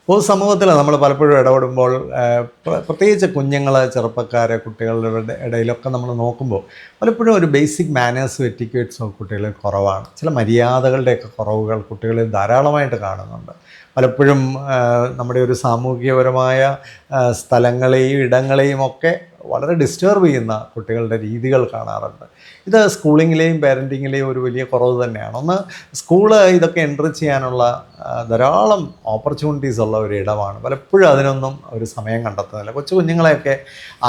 പൊതുസമൂഹത്തിൽ നമ്മൾ പലപ്പോഴും ഇടപെടുമ്പോൾ പ്രത്യേകിച്ച് കുഞ്ഞുങ്ങൾ, ചെറുപ്പക്കാരെ, കുട്ടികളുടെ ഇടയിലൊക്കെ നമ്മൾ നോക്കുമ്പോൾ പലപ്പോഴും ഒരു ബേസിക് മാനേഴ്സും എറ്റിക്വേറ്റ്സും കുട്ടികളിൽ കുറവാണ്. ചില മര്യാദകളുടെയൊക്കെ കുറവുകൾ കുട്ടികളിൽ ധാരാളമായിട്ട് കാണുന്നുണ്ട്. പലപ്പോഴും നമ്മുടെ ഒരു സാമൂഹികപരമായ സ്ഥലങ്ങളെയും ഇടങ്ങളെയും ഒക്കെ വളരെ ഡിസ്റ്റർബ് ചെയ്യുന്ന കുട്ടികളുടെ രീതികൾ കാണാറുണ്ട്. ഇത് സ്കൂളിങ്ങിലെയും പാരൻറ്റിങ്ങിലെയും ഒരു വലിയ കുറവ് തന്നെയാണ്. ഒന്ന്, സ്കൂള് ഇതൊക്കെ എൻട്രി ചെയ്യാനുള്ള ധാരാളം ഓപ്പർച്യൂണിറ്റീസ് ഉള്ള ഒരു ഇടമാണ്. പലപ്പോഴും അതിനൊന്നും ഒരു സമയം കണ്ടെത്തുന്നില്ല. കൊച്ചു കുഞ്ഞുങ്ങളെയൊക്കെ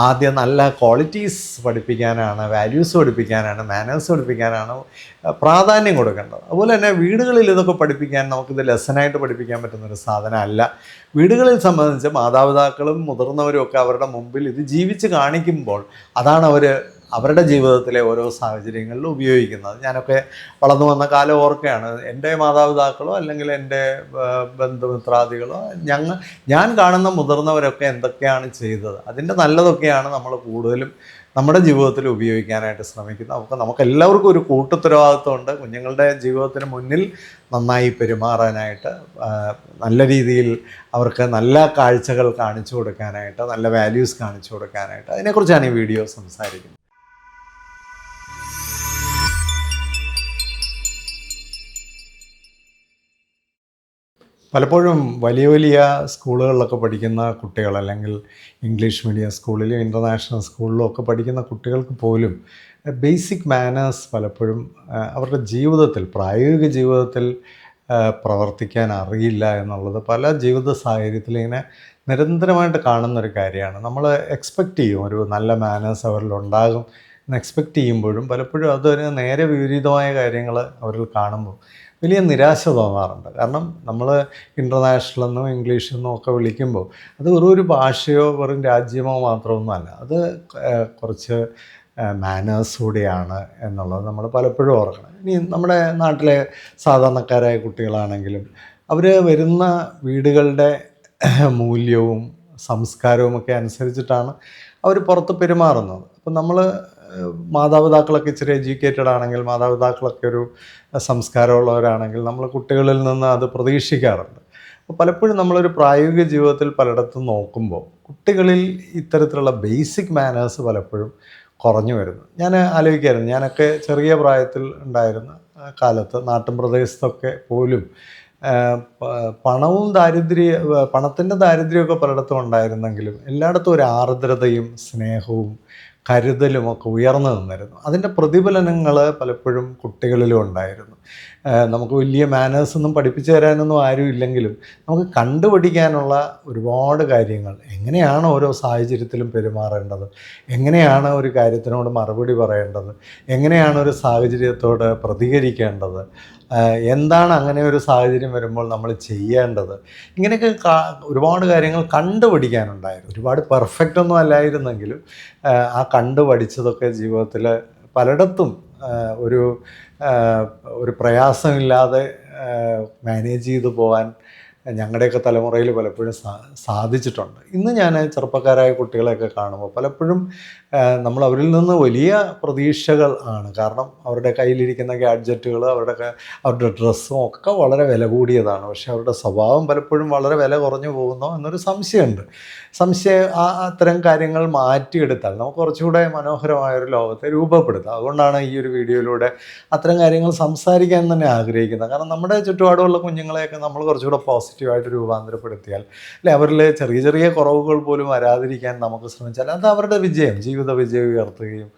ആദ്യം നല്ല ക്വാളിറ്റീസ് പഠിപ്പിക്കാനാണ്, വാല്യൂസ് പഠിപ്പിക്കാനാണ്, മാനേഴ്സ് പഠിപ്പിക്കാനാണ് പ്രാധാന്യം കൊടുക്കേണ്ടത്. അതുപോലെ തന്നെ വീടുകളിൽ ഇതൊക്കെ പഠിപ്പിക്കാൻ നമുക്കിത് ലെസനായിട്ട് പഠിപ്പിക്കാൻ പറ്റുന്നൊരു സാധനമല്ല. വീടുകളിൽ സംബന്ധിച്ച് മാതാപിതാക്കളും മുതിർന്നവരും ഒക്കെ അവരുടെ മുമ്പിൽ ഇത് ജീവിച്ച് കാണിക്കുമ്പോൾ അതാണ് അവരുടെ ജീവിതത്തിലെ ഓരോ സാഹചര്യങ്ങളിലും ഉപയോഗിക്കുന്നത്. ഞാനൊക്കെ വളർന്നു വന്ന കാലം ഓർക്കുകയാണ്. എൻ്റെ മാതാപിതാക്കളോ അല്ലെങ്കിൽ എൻ്റെ ബന്ധുമിത്രാദികളോ ഞാൻ കാണുന്ന മുതിർന്നവരൊക്കെ എന്തൊക്കെയാണ് ചെയ്തത്, അതിൻ്റെ നല്ലതൊക്കെയാണ് നമ്മൾ കൂടുതലും നമ്മുടെ ജീവിതത്തിൽ ഉപയോഗിക്കാനായിട്ട് ശ്രമിക്കുന്നത്. നമുക്കെല്ലാവർക്കും ഒരു കൂട്ടുത്തരവാദിത്വമുണ്ട്. കുഞ്ഞുങ്ങളുടെ ജീവിതത്തിന് മുന്നിൽ നന്നായി പെരുമാറാനായിട്ട്, നല്ല രീതിയിൽ അവർക്ക് നല്ല കാഴ്ചകൾ കാണിച്ചു കൊടുക്കാനായിട്ട്, നല്ല വാല്യൂസ് കാണിച്ചു കൊടുക്കാനായിട്ട്. അതിനെക്കുറിച്ചാണ് ഈ വീഡിയോ സംസാരിക്കുന്നത്. പലപ്പോഴും വലിയ വലിയ സ്കൂളുകളിലൊക്കെ പഠിക്കുന്ന കുട്ടികൾ, അല്ലെങ്കിൽ ഇംഗ്ലീഷ് മീഡിയം സ്കൂളിലും ഇൻ്റർനാഷണൽ സ്കൂളിലും ഒക്കെ പഠിക്കുന്ന കുട്ടികൾക്ക് പോലും ബേസിക് മാനേഴ്സ് പലപ്പോഴും അവരുടെ ജീവിതത്തിൽ, പ്രായോഗിക ജീവിതത്തിൽ പ്രവർത്തിക്കാൻ അറിയില്ല എന്നുള്ളത് പല ജീവിത സാഹചര്യത്തിൽ ഇങ്ങനെ നിരന്തരമായിട്ട് കാണുന്നൊരു കാര്യമാണ്. നമ്മൾ എക്സ്പെക്റ്റ് ചെയ്യും ഒരു നല്ല മാനേഴ്സ് അവരിലുണ്ടാകും എന്ന് എക്സ്പെക്റ്റ് ചെയ്യുമ്പോഴും പലപ്പോഴും അതൊരു നേരെ വിപരീതമായ കാര്യങ്ങൾ അവരിൽ കാണുമ്പോൾ വലിയ നിരാശ തോന്നാറുണ്ട്. കാരണം നമ്മൾ ഇൻ്റർനാഷണലെന്നും ഇംഗ്ലീഷെന്നും ഒക്കെ വിളിക്കുമ്പോൾ അത് വെറും ഒരു ഭാഷയോ വെറും രാജ്യമോ മാത്രമൊന്നുമല്ല. അത് കുറച്ച് മാനേഴ്സ് കൂടിയാണ് എന്നുള്ളത് നമ്മൾ പലപ്പോഴും ഓർക്കണം. ഇനി നമ്മുടെ നാട്ടിലെ സാധാരണക്കാരായ കുട്ടികളാണെങ്കിലും അവർ വരുന്ന വീടുകളുടെ മൂല്യവും സംസ്കാരവും ഒക്കെ അനുസരിച്ചിട്ടാണ് അവർ പുറത്ത് പെരുമാറുന്നത്. അപ്പം നമ്മൾ മാതാപിതാക്കളൊക്കെ ഇച്ചിരി എഡ്യൂക്കേറ്റഡ് ആണെങ്കിൽ, മാതാപിതാക്കളൊക്കെ ഒരു സംസ്കാരമുള്ളവരാണെങ്കിൽ നമ്മൾ കുട്ടികളിൽ നിന്ന് അത് പ്രതീക്ഷിക്കാറുണ്ട്. അപ്പോൾ പലപ്പോഴും നമ്മളൊരു പ്രായോഗിക ജീവിതത്തിൽ പലയിടത്തും നോക്കുമ്പോൾ കുട്ടികളിൽ ഇത്തരത്തിലുള്ള ബേസിക് മാനേഴ്സ് പലപ്പോഴും കുറഞ്ഞു വരുന്നു. ഞാൻ ആലോചിക്കായിരുന്നു, ഞാനൊക്കെ ചെറിയ പ്രായത്തിൽ ഉണ്ടായിരുന്ന കാലത്ത് നാട്ടിൻ പ്രദേശത്തൊക്കെ പോലും പണത്തിൻ്റെ ദാരിദ്ര്യമൊക്കെ പലയിടത്തും ഉണ്ടായിരുന്നെങ്കിലും എല്ലായിടത്തും ഒരു ആർദ്രതയും സ്നേഹവും കരുതലുമൊക്കെ ഉയർന്നു നിന്നിരുന്നു. അതിൻ്റെ പ്രതിഫലനങ്ങൾ പലപ്പോഴും കുട്ടികളിലും ഉണ്ടായിരുന്നു. നമുക്ക് വലിയ മാനേഴ്സൊന്നും പഠിപ്പിച്ചു തരാനൊന്നും ആരും ഇല്ലെങ്കിലും നമുക്ക് കണ്ടുപഠിക്കാനുള്ള ഒരുപാട് കാര്യങ്ങൾ, എങ്ങനെയാണ് ഓരോ സാഹചര്യത്തിലും പെരുമാറേണ്ടത്, എങ്ങനെയാണ് ഒരു കാര്യത്തിനോട് മറുപടി പറയേണ്ടത്, എങ്ങനെയാണ് ഒരു സാഹചര്യത്തോട് പ്രതികരിക്കേണ്ടത്, എന്താണ് അങ്ങനെ ഒരു സാഹചര്യം വരുമ്പോൾ നമ്മൾ ചെയ്യേണ്ടത്, ഇങ്ങനെയൊക്കെ ഒരുപാട് കാര്യങ്ങൾ കണ്ടുപഠിക്കാനുണ്ടായിരുന്നു. ഒരുപാട് പെർഫെക്റ്റ് ഒന്നും അല്ലായിരുന്നെങ്കിലും ആ കണ്ടുപഠിച്ചതൊക്കെ ജീവിതത്തിൽ പലയിടത്തും ഒരു ഒരു പ്രയാസമില്ലാതെ മാനേജ് ചെയ്തു പോകാൻ ഞങ്ങളുടെയൊക്കെ തലമുറയിൽ പലപ്പോഴും സാധിച്ചിട്ടുണ്ട്. ഇന്ന് ഞാൻ ചെറുപ്പക്കാരായ കുട്ടികളെയൊക്കെ കാണുമ്പോൾ പലപ്പോഴും നമ്മൾ അവരിൽ നിന്ന് വലിയ പ്രതീക്ഷകൾ ആണ്. കാരണം അവരുടെ കയ്യിലിരിക്കുന്ന ഗാഡ്ജറ്റുകൾ, അവരുടെ ഡ്രസ്സും ഒക്കെ വളരെ വില കൂടിയതാണ്. പക്ഷെ അവരുടെ സ്വഭാവം പലപ്പോഴും വളരെ വില കുറഞ്ഞു പോകുന്നോ എന്നൊരു സംശയമുണ്ട്. അത്തരം കാര്യങ്ങൾ മാറ്റിയെടുത്താൽ നമുക്ക് കുറച്ചുകൂടെ മനോഹരമായൊരു ലോകത്തെ രൂപപ്പെടുത്താം. അതുകൊണ്ടാണ് ഈ ഒരു വീഡിയോയിലൂടെ അത്തരം കാര്യങ്ങൾ സംസാരിക്കാൻ തന്നെ ആഗ്രഹിക്കുന്നത്. കാരണം നമ്മുടെ ചുറ്റുപാടുമുള്ള കുഞ്ഞുങ്ങളെയൊക്കെ നമ്മൾ കുറച്ചുകൂടെ പോസിറ്റീവായിട്ട് രൂപാന്തരപ്പെടുത്തിയാൽ, അല്ലെ, അവരിൽ ചെറിയ ചെറിയ കുറവുകൾ പോലും വരാതിരിക്കാൻ നമുക്ക് ശ്രമിച്ചാൽ അത് അവരുടെ വിജയം, ജീവിത വിജയം ഉയർത്തുകയും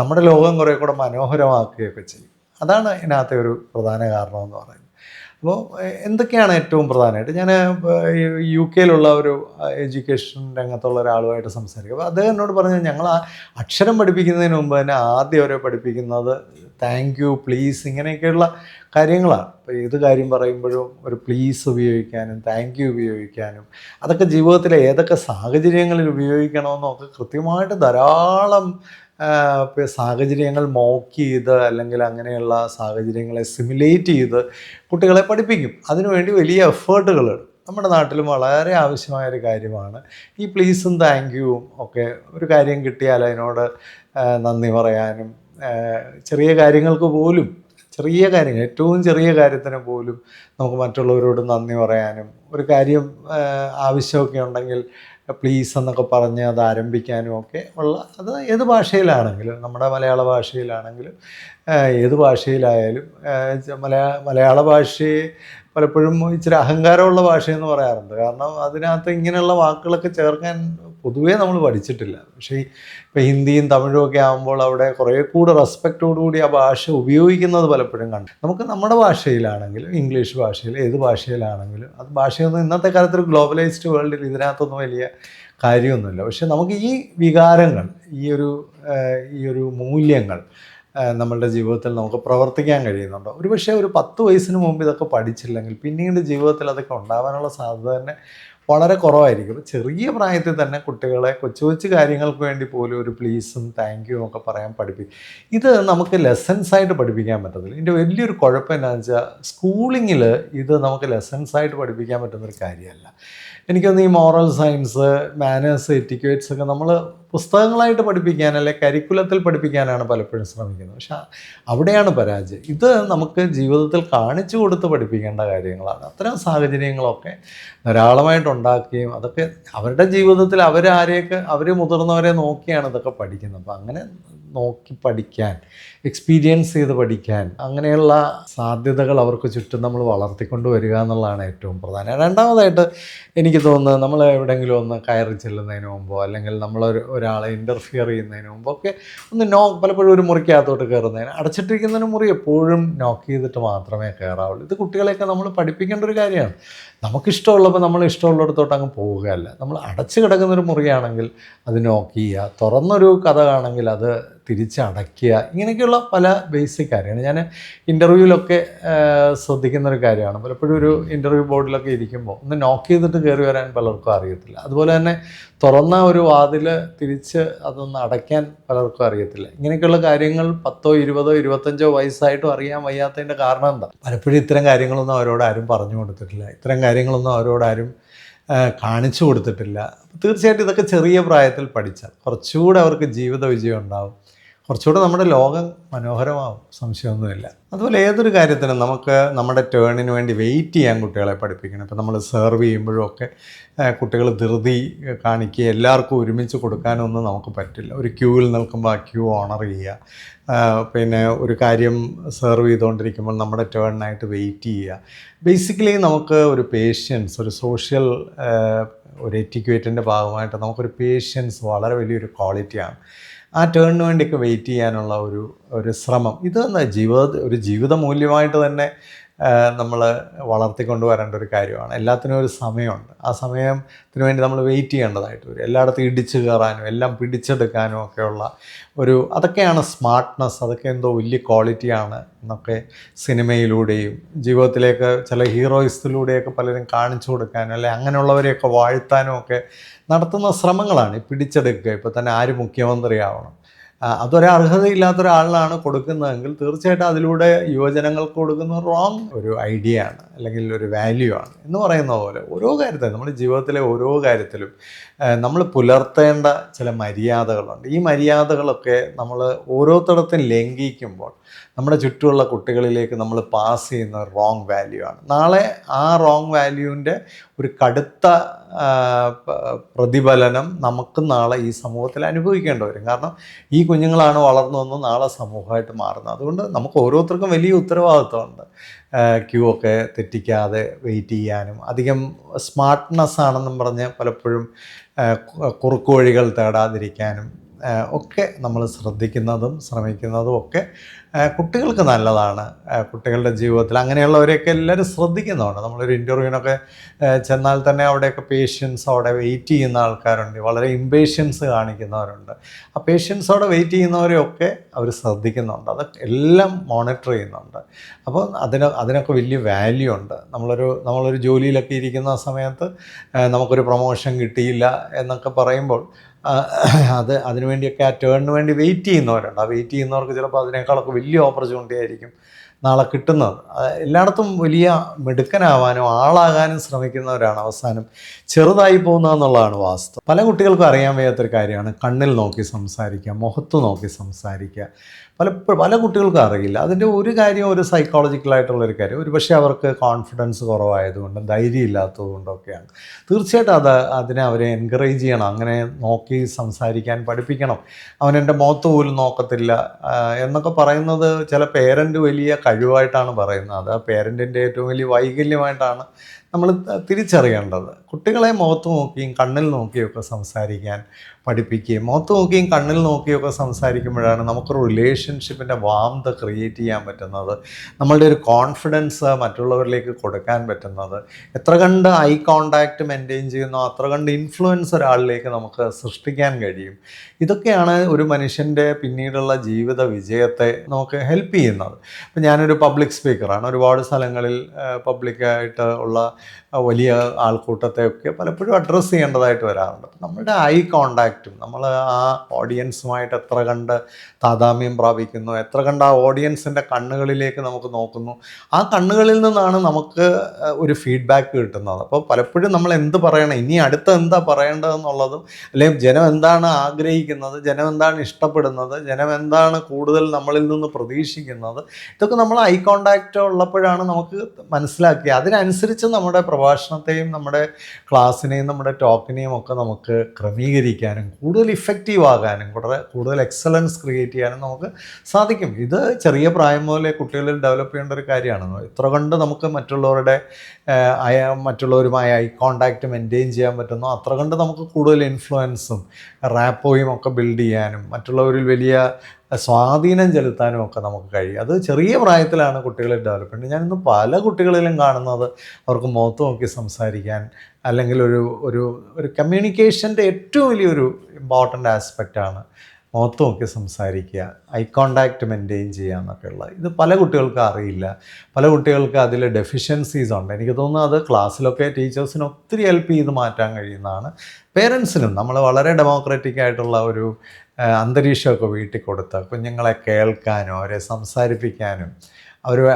നമ്മുടെ ലോകം കുറേ കൂടെ മനോഹരമാക്കുകയൊക്കെ ചെയ്യും. അതാണ് ഇതിനകത്തെ ഒരു പ്രധാന കാരണമെന്ന് പറയുന്നത്. അപ്പോൾ എന്തൊക്കെയാണ് ഏറ്റവും പ്രധാനമായിട്ട്, ഞാൻ UK ഒരു എഡ്യൂക്കേഷൻ രംഗത്തുള്ള ഒരാളുമായിട്ട് സംസാരിക്കും. അപ്പോൾ അദ്ദേഹം എന്നോട് പറഞ്ഞു, ഞങ്ങൾ ആ അക്ഷരം പഠിപ്പിക്കുന്നതിന് മുമ്പ് തന്നെ ആദ്യം അവരെ പഠിപ്പിക്കുന്നത് താങ്ക് യു, പ്ലീസ്, ഇങ്ങനെയൊക്കെയുള്ള കാര്യങ്ങളാണ്. അപ്പോൾ ഏത് കാര്യം പറയുമ്പോഴും ഒരു പ്ലീസ് ഉപയോഗിക്കാനും താങ്ക് യു ഉപയോഗിക്കാനും, അതൊക്കെ ജീവിതത്തിലെ ഏതൊക്കെ സാഹചര്യങ്ങളിൽ ഉപയോഗിക്കണമെന്നൊക്കെ കൃത്യമായിട്ട് ധാരാളം സാഹചര്യങ്ങൾ മോക്ക് ചെയ്ത്, അല്ലെങ്കിൽ അങ്ങനെയുള്ള സാഹചര്യങ്ങളെ സിമുലേറ്റ് ചെയ്ത് കുട്ടികളെ പഠിപ്പിക്കും. അതിനുവേണ്ടി വലിയ എഫേർട്ടുകൾ നമ്മുടെ നാട്ടിലും വളരെ ആവശ്യമായൊരു കാര്യമാണ് ഈ പ്ലീസും താങ്ക് യുവും ഒക്കെ. ഒരു കാര്യം കിട്ടിയാൽ അതിനോട് നന്ദി പറയാനും, ചെറിയ കാര്യങ്ങൾക്ക് പോലും ചെറിയ കാര്യങ്ങൾ, ഏറ്റവും ചെറിയ കാര്യത്തിന് പോലും നമുക്ക് മറ്റുള്ളവരോട് നന്ദി പറയാനും, ഒരു കാര്യം ആവശ്യമൊക്കെ ഉണ്ടെങ്കിൽ പ്ലീസ് എന്നൊക്കെ പറഞ്ഞ് അത് ആരംഭിക്കാനും ഒക്കെ ഉള്ള, അത് ഏത് ഭാഷയിലാണെങ്കിലും, നമ്മുടെ മലയാള ഭാഷയിലാണെങ്കിലും ഏത് ഭാഷയിലായാലും മലയാള ഭാഷയെ പലപ്പോഴും ഇച്ചിരി അഹങ്കാരമുള്ള ഭാഷയെന്ന് പറയാറുണ്ട്. കാരണം അതിനകത്ത് ഇങ്ങനെയുള്ള വാക്കുകളൊക്കെ ചേർക്കാൻ പൊതുവേ നമ്മൾ പഠിച്ചിട്ടില്ല. പക്ഷേ ഇപ്പോൾ ഹിന്ദിയും തമിഴും ഒക്കെ ആകുമ്പോൾ അവിടെ കുറേ കൂടെ റെസ്പെക്റ്റോടുകൂടി ആ ഭാഷ ഉപയോഗിക്കുന്നത് പലപ്പോഴും കണ്ടു. നമുക്ക് നമ്മുടെ ഭാഷയിലാണെങ്കിലും ഇംഗ്ലീഷ് ഭാഷയിൽ ഏത് ഭാഷയിലാണെങ്കിലും അത് ഭാഷയൊന്നും ഇന്നത്തെ കാലത്തൊരു ഗ്ലോബലൈസ്ഡ് വേൾഡിൽ ഇതിനകത്തൊന്നും വലിയ കാര്യമൊന്നുമില്ല. പക്ഷെ നമുക്ക് ഈ വികാരങ്ങൾ, ഈ ഒരു മൂല്യങ്ങൾ നമ്മളുടെ ജീവിതത്തിൽ നമുക്ക് പ്രവർത്തിക്കാൻ കഴിയുന്നുണ്ടോ? ഒരുപക്ഷെ ഒരു 10 വയസ്സിന് മുമ്പ് ഇതൊക്കെ പഠിച്ചില്ലെങ്കിൽ പിന്നീട് ജീവിതത്തിൽ അതൊക്കെ ഉണ്ടാവാനുള്ള സാധ്യത തന്നെ വളരെ കുറവായിരിക്കും. ചെറിയ പ്രായത്തിൽ തന്നെ കുട്ടികളെ കൊച്ചു കൊച്ചു കാര്യങ്ങൾക്ക് വേണ്ടി പോലും ഒരു പ്ലീസും താങ്ക് യു ഒക്കെ പറയാൻ പഠിപ്പിക്കും. ഇത് നമുക്ക് ലെസൺസായിട്ട് പഠിപ്പിക്കാൻ പറ്റത്തില്ല. ഇതിൻ്റെ വലിയൊരു കുഴപ്പം എന്താണെന്ന് വെച്ചാൽ, സ്കൂളിങ്ങിൽ ഇത് നമുക്ക് ലെസൺസായിട്ട് പഠിപ്പിക്കാൻ പറ്റുന്നൊരു കാര്യമല്ല. എനിക്കൊന്ന് ഈ മോറൽ സയൻസ്, മാനേഴ്സ്, എറ്റിക്വേറ്റ്സ് ഒക്കെ നമ്മൾ പുസ്തകങ്ങളായിട്ട് പഠിപ്പിക്കാൻ, അല്ലെ കരിക്കുലത്തിൽ പഠിപ്പിക്കാനാണ് പലപ്പോഴും ശ്രമിക്കുന്നത്. പക്ഷെ അവിടെയാണ് പരാജയം. ഇത് നമുക്ക് ജീവിതത്തിൽ കാണിച്ചു കൊടുത്ത് പഠിപ്പിക്കേണ്ട കാര്യങ്ങളാണ്. അത്തരം സാഹചര്യങ്ങളൊക്കെ ധാരാളമായിട്ടുണ്ടാക്കുകയും അതൊക്കെ അവരുടെ ജീവിതത്തിൽ അവർ മുതിർന്നവരെ നോക്കിയാണ് ഇതൊക്കെ പഠിക്കുന്നത്. അപ്പം അങ്ങനെ നോക്കി പഠിക്കാൻ, എക്സ്പീരിയൻസ് ചെയ്ത് പഠിക്കാൻ, അങ്ങനെയുള്ള സാധ്യതകൾ അവർക്ക് ചുറ്റും നമ്മൾ വളർത്തിക്കൊണ്ട് വരിക എന്നുള്ളതാണ് ഏറ്റവും പ്രധാനം. രണ്ടാമതായിട്ട് എനിക്ക് തോന്നുന്നത്, നമ്മൾ എവിടെയെങ്കിലും ഒന്ന് കയറി ചെല്ലുന്നതിന് മുമ്പോ അല്ലെങ്കിൽ ഒരാളെ ഇൻ്റർഫിയർ ചെയ്യുന്നതിന് മുമ്പോ ഒക്കെ ഒന്ന് പലപ്പോഴും ഒരു മുറിക്കകത്തോട്ട് കയറുന്നതിന്, അടച്ചിട്ടിരിക്കുന്നതിന് മുറി എപ്പോഴും നോക്ക് ചെയ്തിട്ട് മാത്രമേ കയറാവുള്ളൂ. ഇത് കുട്ടികളെയൊക്കെ നമ്മൾ പഠിപ്പിക്കേണ്ട ഒരു കാര്യമാണ്. നമുക്കിഷ്ടമുള്ളപ്പോൾ നമ്മൾ ഇഷ്ടമുള്ളിടത്തോട്ട് അങ്ങ് പോവുകയല്ല. നമ്മൾ അടച്ചു കിടക്കുന്നൊരു മുറിയാണെങ്കിൽ അത് നോക്ക് ചെയ്യുക, തുറന്നൊരു കഥകാണെങ്കിൽ അത് തിരിച്ചടയ്ക്കുക, ഇങ്ങനെയൊക്കെയുള്ള പല ബേസിക് കാര്യമാണ്. ഞാൻ ഇൻ്റർവ്യൂവിലൊക്കെ ശ്രദ്ധിക്കുന്നൊരു കാര്യമാണ്. പലപ്പോഴും ഒരു ഇൻ്റർവ്യൂ ബോർഡിലൊക്കെ ഇരിക്കുമ്പോൾ ഒന്ന് നോക്ക് ചെയ്തിട്ട് കയറി വരാൻ പലർക്കും അറിയത്തില്ല. അതുപോലെ തന്നെ തുറന്ന ഒരു വാതിൽ തിരിച്ച് അതൊന്ന് അടയ്ക്കാൻ പലർക്കും അറിയത്തില്ല. ഇങ്ങനെയൊക്കെയുള്ള കാര്യങ്ങൾ 10, 20, 25 വയസ്സായിട്ടും അറിയാൻ വയ്യാത്തതിൻ്റെ കാരണം എന്താ? പലപ്പോഴും ഇത്തരം കാര്യങ്ങളൊന്നും അവരോടാരും പറഞ്ഞു കൊടുത്തിട്ടില്ല. ഇത്തരം കാര്യങ്ങളൊന്നും അവരോടാരും കാണിച്ചു കൊടുത്തിട്ടില്ല. തീർച്ചയായിട്ടും ഇതൊക്കെ ചെറിയ പ്രായത്തിൽ പഠിച്ചാൽ കുറച്ചുകൂടെ അവർക്ക് ജീവിത വിജയം ഉണ്ടാവും, കുറച്ചുകൂടെ നമ്മുടെ ലോകം മനോഹരമാവും, സംശയമൊന്നുമില്ല. അതുപോലെ ഏതൊരു കാര്യത്തിനും നമുക്ക് നമ്മുടെ ടേണിന് വേണ്ടി വെയിറ്റ് ചെയ്യാൻ കുട്ടികളെ പഠിപ്പിക്കണം. ഇപ്പോൾ നമ്മൾ സെർവ് ചെയ്യുമ്പോഴും ഒക്കെ കുട്ടികൾ ധൃതി കാണിക്കുക, എല്ലാവർക്കും ഒരുമിച്ച് കൊടുക്കാനൊന്നും നമുക്ക് പറ്റില്ല. ഒരു ക്യൂവിൽ നിൽക്കുമ്പോൾ ആ ക്യൂ ഓണർ ചെയ്യുക, പിന്നെ ഒരു കാര്യം സെർവ് ചെയ്തുകൊണ്ടിരിക്കുമ്പോൾ നമ്മുടെ ടേണിനായിട്ട് വെയിറ്റ് ചെയ്യുക. ബേസിക്കലി നമുക്ക് ഒരു പേഷ്യൻസ്, ഒരു സോഷ്യൽ ഒരു എറ്റിക്വേറ്റിൻ്റെ ഭാഗമായിട്ട് നമുക്കൊരു പേഷ്യൻസ് വളരെ വലിയൊരു ക്വാളിറ്റിയാണ്. ആ ടേണിന് വേണ്ടിയൊക്കെ വെയിറ്റ് ചെയ്യാനുള്ള ഒരു ശ്രമം, ഇത് ഒരു ജീവിത മൂല്യമായിട്ട് തന്നെ നമ്മൾ വളർത്തിക്കൊണ്ട് വരേണ്ട ഒരു കാര്യമാണ്. എല്ലാത്തിനും ഒരു സമയമുണ്ട്. ആ സമയത്തിന് വേണ്ടി നമ്മൾ വെയിറ്റ് ചെയ്യേണ്ടതായിട്ട് വരും. എല്ലായിടത്തും ഇടിച്ചു കയറാനും എല്ലാം പിടിച്ചെടുക്കാനും ഒക്കെയുള്ള അതൊക്കെയാണ് സ്മാർട്ട്നെസ്. അതൊക്കെ എന്തോ വലിയ ക്വാളിറ്റിയാണ് എന്നൊക്കെ സിനിമയിലൂടെയും ജീവിതത്തിലേക്ക് ചില ഹീറോയിസത്തിലൂടെയൊക്കെ പലരും കാണിച്ചു കൊടുക്കാനും അല്ലെ അങ്ങനെയുള്ളവരെയൊക്കെ വാഴ്ത്താനും ഒക്കെ നടത്തുന്ന ശ്രമങ്ങളാണ്. പിടിച്ചെടുക്കുക, ഇപ്പോൾ തന്നെ ആര് മുഖ്യമന്ത്രിയാവണം, അതൊരർഹതയില്ലാത്തൊരാളിനാണ് കൊടുക്കുന്നതെങ്കിൽ തീർച്ചയായിട്ടും അതിലൂടെ യുവജനങ്ങൾക്ക് കൊടുക്കുന്ന റോങ് ഒരു ഐഡിയ ആണ്, അല്ലെങ്കിൽ ഒരു വാല്യൂ ആണ് എന്ന് പറയുന്ന പോലെ ഓരോ കാര്യത്തിലും, നമ്മുടെ ജീവിതത്തിലെ ഓരോ കാര്യത്തിലും നമ്മൾ പുലർത്തേണ്ട ചില മര്യാദകളുണ്ട്. ഈ മര്യാദകളൊക്കെ നമ്മൾ ഓരോരുത്തടത്തും ലംഘിക്കുമ്പോൾ നമ്മുടെ ചുറ്റുമുള്ള കുട്ടികളിലേക്ക് നമ്മൾ പാസ് ചെയ്യുന്ന റോങ് വാല്യൂ ആണ്. നാളെ ആ റോങ് വാല്യൂവിൻ്റെ ഒരു കടുത്ത പ്രതിഫലനം നമുക്ക് നാളെ ഈ സമൂഹത്തിൽ അനുഭവിക്കേണ്ടി വരും. കാരണം ഈ കുഞ്ഞുങ്ങളാണ് വളർന്നു വന്ന് നാളെ സമൂഹമായിട്ട് മാറുന്നത്. അതുകൊണ്ട് നമുക്ക് ഓരോരുത്തർക്കും വലിയ ഉത്തരവാദിത്വമുണ്ട്. ക്യൂ ഒക്കെ തെറ്റിക്കാതെ വെയിറ്റ് ചെയ്യാനും, അധികം സ്മാർട്ട്നെസ് ആണെന്നും പറഞ്ഞ് പലപ്പോഴും കുറുക്കു വഴികൾ തേടാതിരിക്കാനും ഒക്കെ നമ്മൾ ശ്രദ്ധിക്കുന്നതും ശ്രമിക്കുന്നതും ഒക്കെ കുട്ടികൾക്ക് നല്ലതാണ്. കുട്ടികളുടെ ജീവിതത്തിൽ അങ്ങനെയുള്ളവരെയൊക്കെ എല്ലാവരും ശ്രദ്ധിക്കുന്നുണ്ട്. നമ്മളൊരു ഇൻ്റർവ്യൂവിനൊക്കെ ചെന്നാൽ തന്നെ അവിടെയൊക്കെ പേഷ്യൻസ് അവിടെ വെയിറ്റ് ചെയ്യുന്ന ആൾക്കാരുണ്ട്, വളരെ ഇമ്പേഷ്യൻസ് കാണിക്കുന്നവരുണ്ട്. ആ പേഷ്യൻസോടെ വെയിറ്റ് ചെയ്യുന്നവരെയൊക്കെ അവർ ശ്രദ്ധിക്കുന്നുണ്ട്, അതൊക്കെ എല്ലാം മോണിറ്റർ ചെയ്യുന്നുണ്ട്. അപ്പോൾ അതിനൊക്കെ വലിയ വാല്യൂ ഉണ്ട്. നമ്മളൊരു ജോലിയിലൊക്കെ ഇരിക്കുന്ന സമയത്ത് നമുക്കൊരു പ്രൊമോഷൻ കിട്ടിയില്ല എന്നൊക്കെ പറയുമ്പോൾ അതിനുവേണ്ടിയൊക്കെ ആ ടേണിന് വേണ്ടി വെയിറ്റ് ചെയ്യുന്നവരുണ്ട്. ആ വെയിറ്റ് ചെയ്യുന്നവർക്ക് ചിലപ്പോൾ അതിനേക്കാളൊക്കെ വലിയ ഓപ്പർച്യൂണിറ്റി ആയിരിക്കും നാളെ കിട്ടുന്നത്. എല്ലായിടത്തും വലിയ മിടുക്കനാവാനും ആളാകാനും ശ്രമിക്കുന്നവരാണ് അവസാനം ചെറുതായി പോകുന്നതെന്നുള്ളതാണ് വാസ്തവം. പല കുട്ടികൾക്കും അറിയാൻ വയ്യാത്തൊരു കാര്യമാണ് കണ്ണിൽ നോക്കി സംസാരിക്കുക, മുഖത്ത് നോക്കി സംസാരിക്കുക. പല കുട്ടികൾക്കും അറിയില്ല. അതിൻ്റെ ഒരു കാര്യം ഒരു സൈക്കോളജിക്കലായിട്ടുള്ളൊരു കാര്യം, ഒരു പക്ഷേ അവർക്ക് കോൺഫിഡൻസ് കുറവായതുകൊണ്ടും ധൈര്യം ഇല്ലാത്തതുകൊണ്ടൊക്കെയാണ്. തീർച്ചയായിട്ടും അതിനെ അവരെ എൻകറേജ് ചെയ്യണം, അങ്ങനെ നോക്കി സംസാരിക്കാൻ പഠിപ്പിക്കണം. അവനെൻ്റെ മുഖത്ത് പോലും നോക്കത്തില്ല എന്നൊക്കെ പറയുന്നത് ചില പേരൻ്റ് വലിയ കഴിവായിട്ടാണ് പറയുന്നത്. അത് ആ പേരൻറ്റിൻ്റെ ഏറ്റവും വലിയ വൈകല്യമായിട്ടാണ് നമ്മൾ തിരിച്ചറിയേണ്ടത്. കുട്ടികളെ മുഖത്ത് നോക്കിയും കണ്ണിൽ നോക്കിയൊക്കെ സംസാരിക്കാൻ പഠിപ്പിക്കുകയും, മുഖത്ത് നോക്കിയും കണ്ണിൽ നോക്കിയൊക്കെ സംസാരിക്കുമ്പോഴാണ് നമുക്കൊരു റിലേഷൻഷിപ്പിൻ്റെ വാംത ക്രിയേറ്റ് ചെയ്യാൻ പറ്റുന്നത്, നമ്മളുടെ ഒരു കോൺഫിഡൻസ് മറ്റുള്ളവരിലേക്ക് കൊടുക്കാൻ പറ്റുന്നത്. എത്ര കണ്ട് ഐ കോണ്ടാക്റ്റ് മെയിൻറ്റെയിൻ ചെയ്യുന്നോ അത്ര കണ്ട് ഇൻഫ്ലുവൻസ് ഒരാളിലേക്ക് നമുക്ക് സൃഷ്ടിക്കാൻ കഴിയും. ഇതൊക്കെയാണ് ഒരു മനുഷ്യൻ്റെ പിന്നീടുള്ള ജീവിത വിജയത്തെ നമുക്ക് ഹെൽപ്പ് ചെയ്യുന്നത്. ഇപ്പം ഞാനൊരു പബ്ലിക് സ്പീക്കറാണ്. ഒരുപാട് സ്ഥലങ്ങളിൽ പബ്ലിക്കായിട്ട് ഉള്ള വലിയ ആൾക്കൂട്ടത്തെയൊക്കെ പലപ്പോഴും അഡ്രസ്സ് ചെയ്യേണ്ടതായിട്ട് വരാറുണ്ട്. നമ്മളുടെ ഐ കോണ്ടാക്റ്റും നമ്മൾ ആ ഓഡിയൻസുമായിട്ട് എത്ര കണ്ട് താദാമ്യം പ്രാപിക്കുന്നു, എത്ര കണ്ട് ആ ഓഡിയൻസിൻ്റെ കണ്ണുകളിലേക്ക് നമുക്ക് നോക്കുന്നു, ആ കണ്ണുകളിൽ നിന്നാണ് നമുക്ക് ഒരു ഫീഡ്ബാക്ക് കിട്ടുന്നത്. അപ്പോൾ പലപ്പോഴും നമ്മൾ എന്ത് പറയണം, ഇനി അടുത്ത എന്താ പറയേണ്ടതെന്നുള്ളതും, അല്ലെങ്കിൽ ജനം എന്താണ് ആഗ്രഹിക്കുന്നത്, ജനം എന്താണ് ഇഷ്ടപ്പെടുന്നത്, ജനം എന്താണ് കൂടുതൽ നമ്മളിൽ നിന്ന് പ്രതീക്ഷിക്കുന്നത്, ഇതൊക്കെ നമ്മൾ ഐ കോണ്ടാക്റ്റ് ഉള്ളപ്പോഴാണ് നമുക്ക് മനസ്സിലാക്കി അതിനനുസരിച്ച് നമ്മുടെ പ്രഭാഷണത്തെയും നമ്മുടെ ക്ലാസ്സിനെയും നമ്മുടെ ടോക്കിനെയും ഒക്കെ നമുക്ക് ക്രമീകരിക്കാനും കൂടുതൽ ഇഫക്റ്റീവ് ആകാനും കൂടുതൽ എക്സലൻസ് ക്രിയേറ്റ് ചെയ്യാനും നമുക്ക് സാധിക്കും. ഇത് ചെറിയ പ്രായം മുതലേ കുട്ടികളിൽ ഡെവലപ്പ് ചെയ്യേണ്ട ഒരു കാര്യമാണ്. ഇത്ര കണ്ട് നമുക്ക് മറ്റുള്ളവരുമായി ഐ കോണ്ടാക്റ്റ് മെയിൻറ്റെയിൻ ചെയ്യാൻ പറ്റുന്നു, അത്ര കണ്ട് നമുക്ക് കൂടുതൽ ഇൻഫ്ലുവൻസും റാപ്പോയും ഒക്കെ ബിൽഡ് ചെയ്യാനും മറ്റുള്ളവരിൽ വലിയ സ്വാധീനം ചെലുത്താനും ഒക്കെ നമുക്ക് കഴിയും. അത് ചെറിയ പ്രായത്തിലാണ് കുട്ടികളിൽ ഡെവലപ്പ് ചെയ്യുന്നത്. ഞാനിന്ന് പല കുട്ടികളിലും കാണുന്നത് അവർക്ക് മുഖത്ത് നോക്കി സംസാരിക്കാൻ, അല്ലെങ്കിൽ ഒരു കമ്മ്യൂണിക്കേഷൻ്റെ ഏറ്റവും വലിയൊരു ഇമ്പോർട്ടൻ്റ് ആസ്പെക്റ്റാണ് മുഖത്ത് നോക്കി സംസാരിക്കുക, ഐ കോണ്ടാക്റ്റ് മെയിൻറ്റെയിൻ ചെയ്യുക എന്നൊക്കെ ഉള്ളത്. ഇത് പല കുട്ടികൾക്കും അറിയില്ല. പല കുട്ടികൾക്ക് അതിൽ ഡെഫിഷ്യൻസീസ് ഉണ്ട്. എനിക്ക് തോന്നുന്നു അത് ക്ലാസ്സിലൊക്കെ ടീച്ചേഴ്സിന് ഒത്തിരി ഹെൽപ്പ് ചെയ്ത് മാറ്റാൻ കഴിയുന്നതാണ്. പേരൻസിനും നമ്മൾ വളരെ ഡെമോക്രാറ്റിക് ആയിട്ടുള്ള ഒരു അന്തരീക്ഷമൊക്കെ വീട്ടിൽ കൊടുത്ത് കുഞ്ഞുങ്ങളെ കേൾക്കാനും അവരെ സംസാരിപ്പിക്കാനും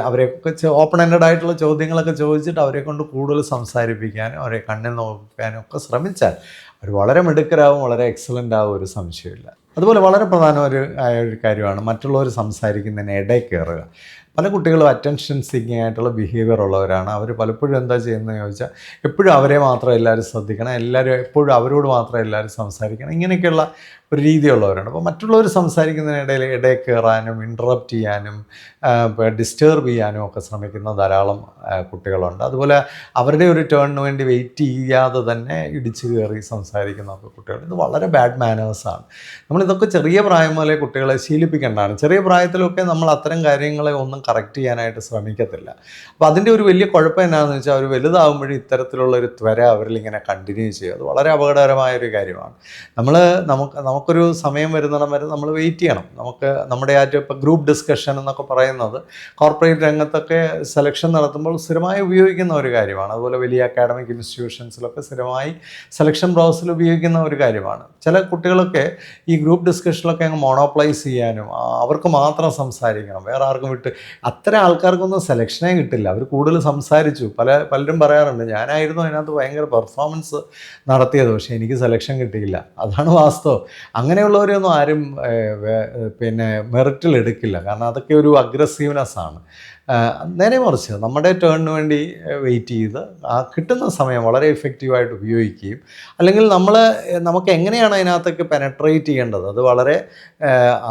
അവരെയൊക്കെ ഓപ്പൺ എൻഡഡ് ആയിട്ടുള്ള ചോദ്യങ്ങളൊക്കെ ചോദിച്ചിട്ട് അവരെ കൊണ്ട് കൂടുതൽ സംസാരിപ്പിക്കാനും അവരെ കണ്ണിൽ നോക്കാനും ഒക്കെ ശ്രമിച്ചാൽ അവർ വളരെ മിടുക്കരാവും, വളരെ എക്സലൻ്റ് ആവും, ഒരു സംശയമില്ല. അതുപോലെ വളരെ പ്രധാനമായ ഒരു കാര്യമാണ് മറ്റുള്ളവർ സംസാരിക്കുന്നതിന് ഇടയിൽ കയറുക. പല കുട്ടികളും അറ്റൻഷൻ സീക്കിങ് ആയിട്ടുള്ള ബിഹേവിയർ ഉള്ളവരാണ്. അവർ പലപ്പോഴും എന്താ ചെയ്യുന്നതെന്ന് ചോദിച്ചാൽ എപ്പോഴും അവരെ മാത്രം എല്ലാവരും ശ്രദ്ധിക്കണം, എപ്പോഴും അവരോട് മാത്രം എല്ലാവരും സംസാരിക്കണം, ഇങ്ങനെയൊക്കെയുള്ള ഒരു രീതിയുള്ളവരാണ്. അപ്പോൾ മറ്റുള്ളവർ സംസാരിക്കുന്നതിനിടയിൽ ഇടയിൽ കയറാനും ഇൻറ്ററപ്റ്റ് ചെയ്യാനും ഡിസ്റ്റർബ് ചെയ്യാനും ഒക്കെ ശ്രമിക്കുന്ന ധാരാളം കുട്ടികളുണ്ട്. അതുപോലെ അവരുടെ ഒരു ടേണിന് വേണ്ടി വെയിറ്റ് ചെയ്യാതെ തന്നെ ഇടിച്ചു കയറി സംസാരിക്കുന്നൊക്കെ കുട്ടികൾ. ഇത് വളരെ ബാഡ് മാനേഴ്സാണ്. നമ്മളിതൊക്കെ ചെറിയ പ്രായം മുതലേ കുട്ടികളെ ശീലിപ്പിക്കേണ്ടതാണ്. ചെറിയ പ്രായത്തിലൊക്കെ നമ്മൾ അത്തരം കാര്യങ്ങളെ ഒന്നും കറക്റ്റ് ചെയ്യാനായിട്ട് ശ്രമിക്കത്തില്ല. അപ്പോൾ അതിൻ്റെ ഒരു വലിയ കുഴപ്പം എന്നാണെന്ന് വെച്ചാൽ അവർ വലുതാകുമ്പോഴും ഇത്തരത്തിലുള്ളൊരു ത്വര അവരിലിങ്ങനെ കണ്ടിന്യൂ ചെയ്യും. അത് വളരെ അപകടകരമായൊരു കാര്യമാണ്. നമുക്കൊരു സമയം വരുന്നിടം വരെ നമ്മൾ വെയിറ്റ് ചെയ്യണം. നമ്മുടെ ഇപ്പോൾ ഗ്രൂപ്പ് ഡിസ്കഷൻ എന്നൊക്കെ പറയുന്നത് കോർപ്പറേറ്റ് രംഗത്തൊക്കെ സെലക്ഷൻ നടത്തുമ്പോൾ സ്ഥിരമായി ഉപയോഗിക്കുന്ന ഒരു കാര്യമാണ്. അതുപോലെ വലിയ അക്കാഡമിക് ഇൻസ്റ്റിറ്റ്യൂഷൻസിലൊക്കെ സ്ഥിരമായി സെലക്ഷൻ പ്രോസസ്സിൽ ഉപയോഗിക്കുന്ന ഒരു കാര്യമാണ്. ചില കുട്ടികളൊക്കെ ഈ ഗ്രൂപ്പ് ഡിസ്കഷനിലൊക്കെ അങ്ങ് മോണോപ്ലൈസ് ചെയ്യാനും അവർക്ക് മാത്രം സംസാരിക്കണം, വേറെ ആർക്കും വിട്ട്, അത്തരം ആൾക്കാർക്കൊന്നും സെലക്ഷനേ കിട്ടില്ല. അവർ കൂടുതൽ സംസാരിച്ചു. പലരും പറയാറുണ്ട്, ഞാനായിരുന്നു അതിനകത്ത് ഭയങ്കര പെർഫോമൻസ് നടത്തിയത്, പക്ഷേ എനിക്ക് സെലക്ഷൻ കിട്ടിയില്ല. അതാണ് വാസ്തവം. അങ്ങനെയുള്ളവരെയൊന്നും ആരും മെറിറ്റിൽ എടുക്കില്ല. കാരണം അതൊക്കെ ഒരു അഗ്രസീവ്നെസ്സാണ്. നേരെ മറിച്ച് നമ്മുടെ ടേണിന് വേണ്ടി വെയിറ്റ് ചെയ്ത് കിട്ടുന്ന സമയം വളരെ എഫക്റ്റീവായിട്ട് ഉപയോഗിക്കുകയും, അല്ലെങ്കിൽ നമുക്ക് എങ്ങനെയാണ് അതിനകത്തേക്ക് പെനട്രേറ്റ് ചെയ്യേണ്ടത് അത് വളരെ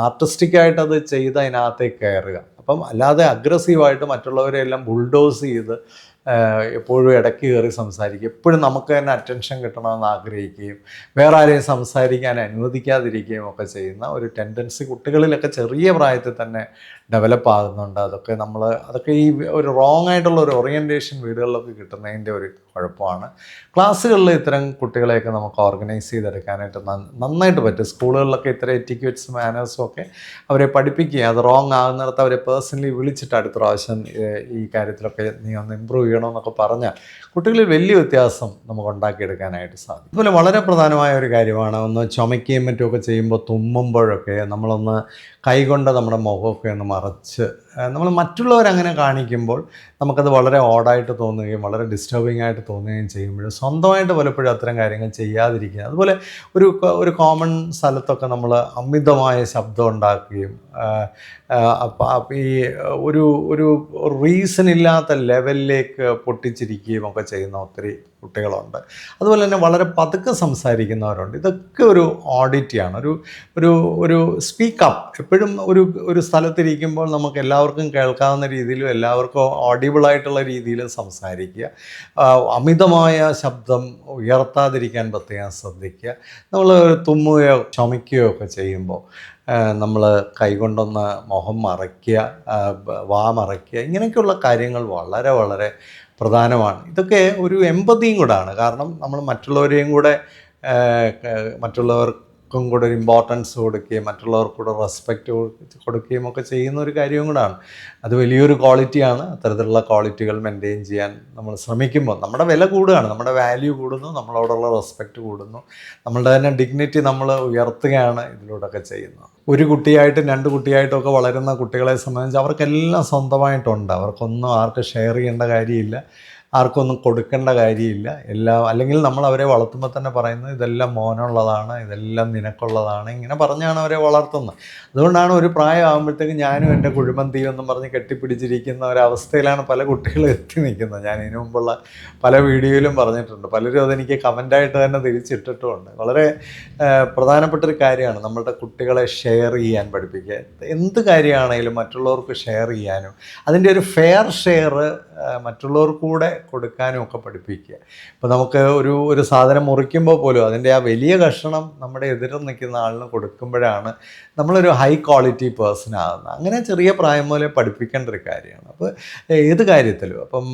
ആർട്ടിസ്റ്റിക്കായിട്ട് അത് ചെയ്ത് അതിനകത്തേക്ക് കയറുക. അപ്പം അല്ലാതെ അഗ്രസീവായിട്ട് മറ്റുള്ളവരെല്ലാം ബുൾഡോസ് ചെയ്ത് എപ്പോഴും ഇടയ്ക്ക് കയറി സംസാരിക്കുക, എപ്പോഴും നമുക്ക് തന്നെ അറ്റൻഷൻ കിട്ടണമെന്ന് ആഗ്രഹിക്കുകയും വേറെ ആരെയും സംസാരിക്കാൻ അനുവദിക്കാതിരിക്കുകയും ഒക്കെ ചെയ്യുന്ന ഒരു ടെൻഡൻസി കുട്ടികളിലൊക്കെ ചെറിയ പ്രായത്തിൽ തന്നെ ഡെവലപ്പ് ആകുന്നുണ്ട്. അതൊക്കെ ഈ ഒരു റോങ് ആയിട്ടുള്ള ഒരു ഓറിയൻറ്റേഷൻ വീടുകളിലൊക്കെ കിട്ടുന്നതിൻ്റെ ഒരു കുഴപ്പമാണ്. ക്ലാസ്സുകളിൽ ഇത്തരം കുട്ടികളെയൊക്കെ നമുക്ക് ഓർഗനൈസ് ചെയ്തെടുക്കാനായിട്ട് നന്നായിട്ട് പറ്റും. സ്കൂളുകളിലൊക്കെ ഇത്തരം എറ്റിക്വറ്റ്സ് മാനേഴ്സും ഒക്കെ അവരെ പഠിപ്പിക്കുക. അത് റോങ് ആകുന്നിടത്ത് അവരെ പേഴ്സണലി വിളിച്ചിട്ട് അടുത്ത പ്രാവശ്യം ഈ കാര്യത്തിലൊക്കെ നീ ഒന്ന് ഇമ്പ്രൂവ് ചെയ്യണമെന്നൊക്കെ പറഞ്ഞാൽ കുട്ടികളിൽ വലിയ വ്യത്യാസം നമുക്ക് ഉണ്ടാക്കിയെടുക്കാനായിട്ട് സാധിക്കും. അതുപോലെ വളരെ പ്രധാനമായ ഒരു കാര്യമാണ്, ഒന്ന് ചുമയ്ക്കുകയും മറ്റുമൊക്കെ ചെയ്യുമ്പോൾ തുമ്മുമ്പോഴൊക്കെ നമ്മളൊന്ന് കൈകൊണ്ട് നമ്മുടെ മുഖമൊക്കെ ഒന്ന് മറച്ച് നമ്മൾ മറ്റുള്ളവരങ്ങനെ കാണിക്കുമ്പോൾ നമുക്കത് വളരെ ഓഡായിട്ട് തോന്നുകയും വളരെ ഡിസ്റ്റർബിംഗ് ആയിട്ട് തോന്നുകയും ചെയ്യുമ്പോൾ സ്വന്തമായിട്ട് പലപ്പോഴും അത്തരം കാര്യങ്ങൾ ചെയ്യാതിരിക്കുക. അതുപോലെ ഒരു കോമൺ സ്ഥലത്തൊക്കെ നമ്മൾ അമിതമായ ശബ്ദം ഉണ്ടാക്കുകയും അപ്പം ഈ ഒരു ഒരു റീസൺ ഇല്ലാത്ത ലെവലിലേക്ക് പൊട്ടിച്ചിരിക്കുകയും ഒക്കെ ചെയ്യുന്ന ഒത്തിരി കുട്ടികളുണ്ട്. അതുപോലെ തന്നെ വളരെ പതുക്കെ സംസാരിക്കുന്നവരുണ്ട്. ഇതൊക്കെ ഒരു ഓഡിറ്റിയാണ്. ഒരു ഒരു സ്പീക്കപ്പ് എപ്പോഴും ഒരു സ്ഥലത്തിരിക്കുമ്പോൾ നമുക്ക് എല്ലാവർക്കും കേൾക്കാവുന്ന രീതിയിലും എല്ലാവർക്കും ഓഡിബിളായിട്ടുള്ള രീതിയിലും സംസാരിക്കുക. അമിതമായ ശബ്ദം ഉയർത്താതിരിക്കാൻ പ്രത്യേകം ശ്രദ്ധിക്കുക. നമ്മൾ തുമ്മുകയോ ചുമയ്ക്കുകയോ ഒക്കെ ചെയ്യുമ്പോൾ നമ്മൾ കൈകൊണ്ടൊന്ന് മുഖം മറയ്ക്കുക, വാ മറയ്ക്കുക, ഇങ്ങനെയൊക്കെയുള്ള കാര്യങ്ങൾ വളരെ വളരെ പ്രധാനമാണ്. ഇതൊക്കെ ഒരു എമ്പതിയും കൂടാണ്. കാരണം നമ്മൾ മറ്റുള്ളവരെയും കൂടെ മറ്റുള്ളവർക്കും കൂടെ ഒരു ഇമ്പോർട്ടൻസ് കൊടുക്കുകയും മറ്റുള്ളവർക്ക് കൂടെ റെസ്പെക്റ്റ് കൊടുക്കുകയും ഒക്കെ ചെയ്യുന്ന ഒരു കാര്യവും കൂടാണ്. അത് വലിയൊരു ക്വാളിറ്റിയാണ്. അത്തരത്തിലുള്ള ക്വാളിറ്റികൾ മെയിൻറ്റെയിൻ ചെയ്യാൻ നമ്മൾ ശ്രമിക്കുമ്പോൾ നമ്മുടെ വില കൂടുകയാണ്, നമ്മുടെ വാല്യൂ കൂടുന്നു, നമ്മളോടുള്ള റെസ്പെക്റ്റ് കൂടുന്നു, നമ്മളുടെ തന്നെ ഡിഗ്നിറ്റി നമ്മൾ ഉയർത്തുകയാണ് ഇതിലൂടെയൊക്കെ ചെയ്യുന്നത്. ഒരു കുട്ടിയായിട്ടും 2 കുട്ടിയായിട്ടൊക്കെ വളരുന്ന കുട്ടികളെ സംബന്ധിച്ച് അവർക്കെല്ലാം സ്വന്തമായിട്ടുണ്ട്. അവർക്കൊന്നും ആർക്കും ഷെയർ ചെയ്യേണ്ട കാര്യമില്ല, ആർക്കൊന്നും കൊടുക്കേണ്ട കാര്യമില്ല. അല്ലെങ്കിൽ നമ്മൾ അവരെ വളർത്തുമ്പോൾ തന്നെ പറയുന്നത് ഇതെല്ലാം മോനുള്ളതാണ്, ഇതെല്ലാം നിനക്കുള്ളതാണ്, ഇങ്ങനെ പറഞ്ഞാണ് അവരെ വളർത്തുന്നത്. അതുകൊണ്ടാണ് ഒരു പ്രായമാകുമ്പോഴത്തേക്ക് ഞാനും എൻ്റെ കുഴിമന്തിയും എന്നും പറഞ്ഞ് കെട്ടിപ്പിടിച്ചിരിക്കുന്ന ഒരവസ്ഥയിലാണ് പല കുട്ടികളും എത്തി നിൽക്കുന്നത്. ഞാൻ ഇതിനു മുമ്പുള്ള പല വീഡിയോയിലും പറഞ്ഞിട്ടുണ്ട്. പലരും അതെനിക്ക് കമൻ്റായിട്ട് തന്നെ തിരിച്ചിട്ടിട്ടുമുണ്ട്. വളരെ പ്രധാനപ്പെട്ടൊരു കാര്യമാണ് നമ്മളുടെ കുട്ടികളെ ഷെയർ ചെയ്യാൻ പഠിപ്പിക്കുക. എന്ത് കാര്യമാണെങ്കിലും മറ്റുള്ളവർക്ക് ഷെയർ ചെയ്യാനും അതിൻ്റെ ഒരു ഫെയർ ഷെയർ മറ്റുള്ളവർക്ക് കൂടെ കൊടുക്കാനും ഒക്കെ പഠിപ്പിക്കുക. ഇപ്പോൾ നമുക്ക് ഒരു സാധനം മുറിക്കുമ്പോൾ പോലും അതിൻ്റെ ആ വലിയ കഷണം നമ്മുടെ എതിരിൽ നിൽക്കുന്ന ആളിന് കൊടുക്കുമ്പോഴാണ് നമ്മളൊരു ഹൈ ക്വാളിറ്റി പേഴ്സൺ ആകുന്നത്. അങ്ങനെ ചെറിയ പ്രായം മുതലേ പഠിപ്പിക്കേണ്ട ഒരു കാര്യമാണ്. അപ്പോൾ ഏത് കാര്യത്തിലും അപ്പം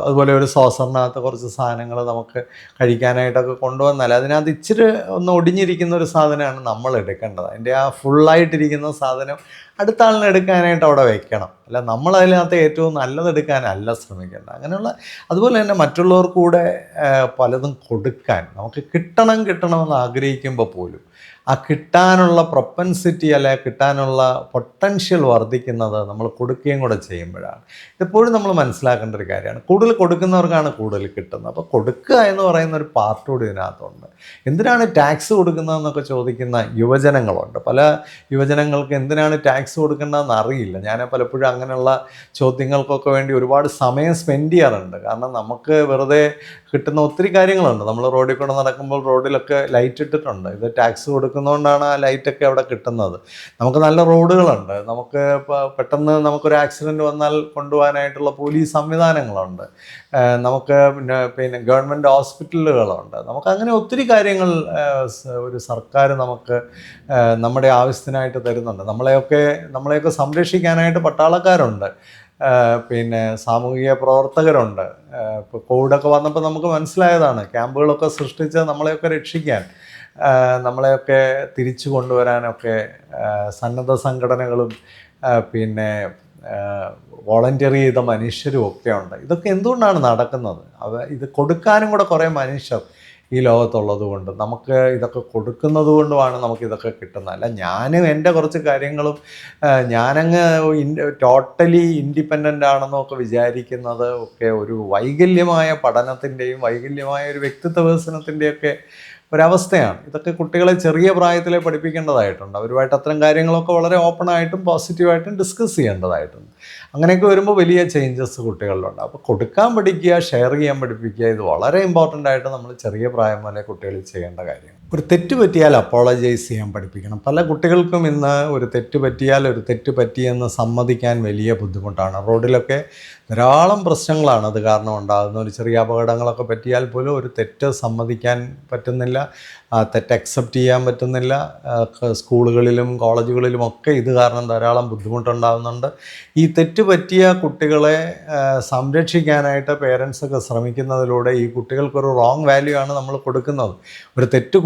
അതുപോലെ ഒരു സോസറിനകത്ത് കുറച്ച് സാധനങ്ങൾ നമുക്ക് കഴിക്കാനായിട്ടൊക്കെ കൊണ്ടുവന്നാൽ അതിനകത്ത് ഇച്ചിരി ഒന്ന് ഒടിഞ്ഞിരിക്കുന്ന ഒരു സാധനമാണ് നമ്മൾ എടുക്കേണ്ടത്. അതിൻ്റെ ആ ഫുള്ളായിട്ടിരിക്കുന്ന സാധനം അടുത്ത ആളിനെ എടുക്കാനായിട്ട് അവിടെ വെക്കണം. അല്ല നമ്മളതിനകത്ത് ഏറ്റവും നല്ലതെടുക്കാനല്ല ശ്രമിക്കേണ്ടത്. അങ്ങനെയുള്ള അതുപോലെ തന്നെ മറ്റുള്ളവർക്ക് കൂടെ പലതും കൊടുക്കാൻ നമുക്ക് കിട്ടണമെന്ന് ആഗ്രഹിക്കുമ്പോൾ പോലും ആ കിട്ടാനുള്ള പ്രൊപ്പൻസിറ്റി അല്ലെ കിട്ടാനുള്ള പൊട്ടൻഷ്യൽ വർദ്ധിക്കുന്നത് നമ്മൾ കൊടുക്കുകയും കൂടെ ചെയ്യുമ്പോഴാണ്. ഇതെപ്പോഴും നമ്മൾ മനസ്സിലാക്കേണ്ട ഒരു കാര്യമാണ്. കൂടുതൽ കൊടുക്കുന്നവർക്കാണ് കൂടുതൽ കിട്ടുന്നത്. അപ്പോൾ കൊടുക്കുക എന്ന് പറയുന്ന ഒരു പാർട്ട് കൂടി ഇതിനകത്തുണ്ട്. എന്തിനാണ് ടാക്സ് കൊടുക്കുന്നതെന്നൊക്കെ ചോദിക്കുന്ന യുവജനങ്ങളുണ്ട്. പല യുവജനങ്ങൾക്ക് എന്തിനാണ് ടാക്സ് കൊടുക്കേണ്ടതെന്ന് അറിയില്ല. ഞാൻ പലപ്പോഴും അങ്ങനെയുള്ള ചോദ്യങ്ങൾക്കൊക്കെ വേണ്ടി ഒരുപാട് സമയം സ്പെൻഡ് ചെയ്യാറുണ്ട്. കാരണം നമുക്ക് വെറുതെ കിട്ടുന്ന ഒത്തിരി കാര്യങ്ങളുണ്ട്. നമ്മൾ റോഡിൽ കൂടെ നടക്കുമ്പോൾ റോഡിലൊക്കെ ലൈറ്റ് ഇട്ടിട്ടുണ്ട്. ഇത് ടാക്സ് കൊടുക്കുന്നതുകൊണ്ടാണ് ആ ലൈറ്റൊക്കെ അവിടെ കിട്ടുന്നത്. നമുക്ക് നല്ല റോഡുകളുണ്ട്. നമുക്ക് പെട്ടെന്ന് നമുക്കൊരു ആക്സിഡൻറ്റ് വന്നാൽ കൊണ്ടുപോകാനായിട്ടുള്ള പോലീസ് സംവിധാനങ്ങളുണ്ട്. നമുക്ക് പിന്നെ ഗവൺമെൻറ് ഹോസ്പിറ്റലുകളുണ്ട്. നമുക്കങ്ങനെ ഒത്തിരി കാര്യങ്ങൾ ഒരു സർക്കാർ നമുക്ക് നമ്മുടെ ആവശ്യത്തിനായിട്ട് തരുന്നുണ്ട്. നമ്മളെയൊക്കെ സംരക്ഷിക്കാനായിട്ട് പട്ടാളക്കാരുണ്ട്, പിന്നെ സാമൂഹിക പ്രവർത്തകരുണ്ട്. ഇപ്പോൾ കോവിഡൊക്കെ വന്നപ്പോൾ നമുക്ക് മനസ്സിലായതാണ്. ക്യാമ്പുകളൊക്കെ സൃഷ്ടിച്ച് നമ്മളെയൊക്കെ രക്ഷിക്കാൻ, നമ്മളെയൊക്കെ തിരിച്ചു കൊണ്ടുവരാനൊക്കെ സന്നദ്ധ സംഘടനകളും പിന്നെ വോളണ്ടിയർ ചെയ്ത മനുഷ്യരും ഒക്കെ ഉണ്ട്. ഇതൊക്കെ എന്തുകൊണ്ടാണ് നടക്കുന്നത്? ഇത് കൊടുക്കാനും കൂടെ കുറേ മനുഷ്യർ ഈ ലോകത്തുള്ളത് കൊണ്ട്, നമുക്ക് ഇതൊക്കെ കൊടുക്കുന്നത് കൊണ്ടുമാണ് നമുക്കിതൊക്കെ കിട്ടുന്നത്. അല്ല ഞാനും എൻ്റെ കുറച്ച് കാര്യങ്ങളും ഞാനങ്ങ് ടോട്ടലി ഇൻഡിപെൻഡൻ്റ് ആണെന്നൊക്കെ വിചാരിക്കുന്നത് ഒക്കെ ഒരു വൈകല്യമായ പഠനത്തിൻ്റെയും വൈകല്യമായ ഒരു വ്യക്തിത്വ വികസനത്തിൻ്റെയൊക്കെ ഒരവസ്ഥയാണ്. ഇതൊക്കെ കുട്ടികളെ ചെറിയ പ്രായത്തിലെ പഠിപ്പിക്കേണ്ടതായിട്ടുണ്ട്. അവരുമായിട്ട് അത്തരം കാര്യങ്ങളൊക്കെ വളരെ ഓപ്പണായിട്ടും പോസിറ്റീവായിട്ടും ഡിസ്കസ് ചെയ്യേണ്ടതായിട്ടുണ്ട്. അങ്ങനെയൊക്കെ വരുമ്പോൾ വലിയ ചേഞ്ചസ് കുട്ടികളിലുണ്ട്. അപ്പോൾ കൊടുക്കാൻ പഠിക്കുക, ഷെയർ ചെയ്യാൻ പഠിപ്പിക്കുക, ഇത് വളരെ ഇമ്പോർട്ടൻ്റ് ആയിട്ട് നമ്മൾ ചെറിയ പ്രായം മുതലേ കുട്ടികളിൽ ചെയ്യേണ്ട കാര്യമാണ്. ഒരു തെറ്റ് പറ്റിയാൽ അപ്പോളജൈസ് ചെയ്യാൻ പഠിപ്പിക്കണം. പല കുട്ടികൾക്കും ഇന്ന് ഒരു തെറ്റ് പറ്റിയാൽ ഒരു തെറ്റ് പറ്റിയെന്ന് സമ്മതിക്കാൻ വലിയ ബുദ്ധിമുട്ടാണ്. റോഡിലൊക്കെ ധാരാളം പ്രശ്നങ്ങളാണ് അത് കാരണം ഉണ്ടാകുന്ന. ഒരു ചെറിയ അപകടങ്ങളൊക്കെ പറ്റിയാൽ പോലും ഒരു തെറ്റ് സമ്മതിക്കാൻ പറ്റുന്നില്ല, തെറ്റ് അക്സെപ്റ്റ് ചെയ്യാൻ പറ്റുന്നില്ല. സ്കൂളുകളിലും കോളേജുകളിലും ഒക്കെ ഇത് കാരണം ധാരാളം ബുദ്ധിമുട്ടുണ്ടാകുന്നുണ്ട്. ഈ തെറ്റ് പറ്റിയ കുട്ടികളെ സംരക്ഷിക്കാനായിട്ട് പേരൻസൊക്കെ ശ്രമിക്കുന്നതിലൂടെ ഈ കുട്ടികൾക്കൊരു റോങ് വാല്യൂ ആണ് നമ്മൾ കൊടുക്കുന്നത്. ഒരു തെറ്റ്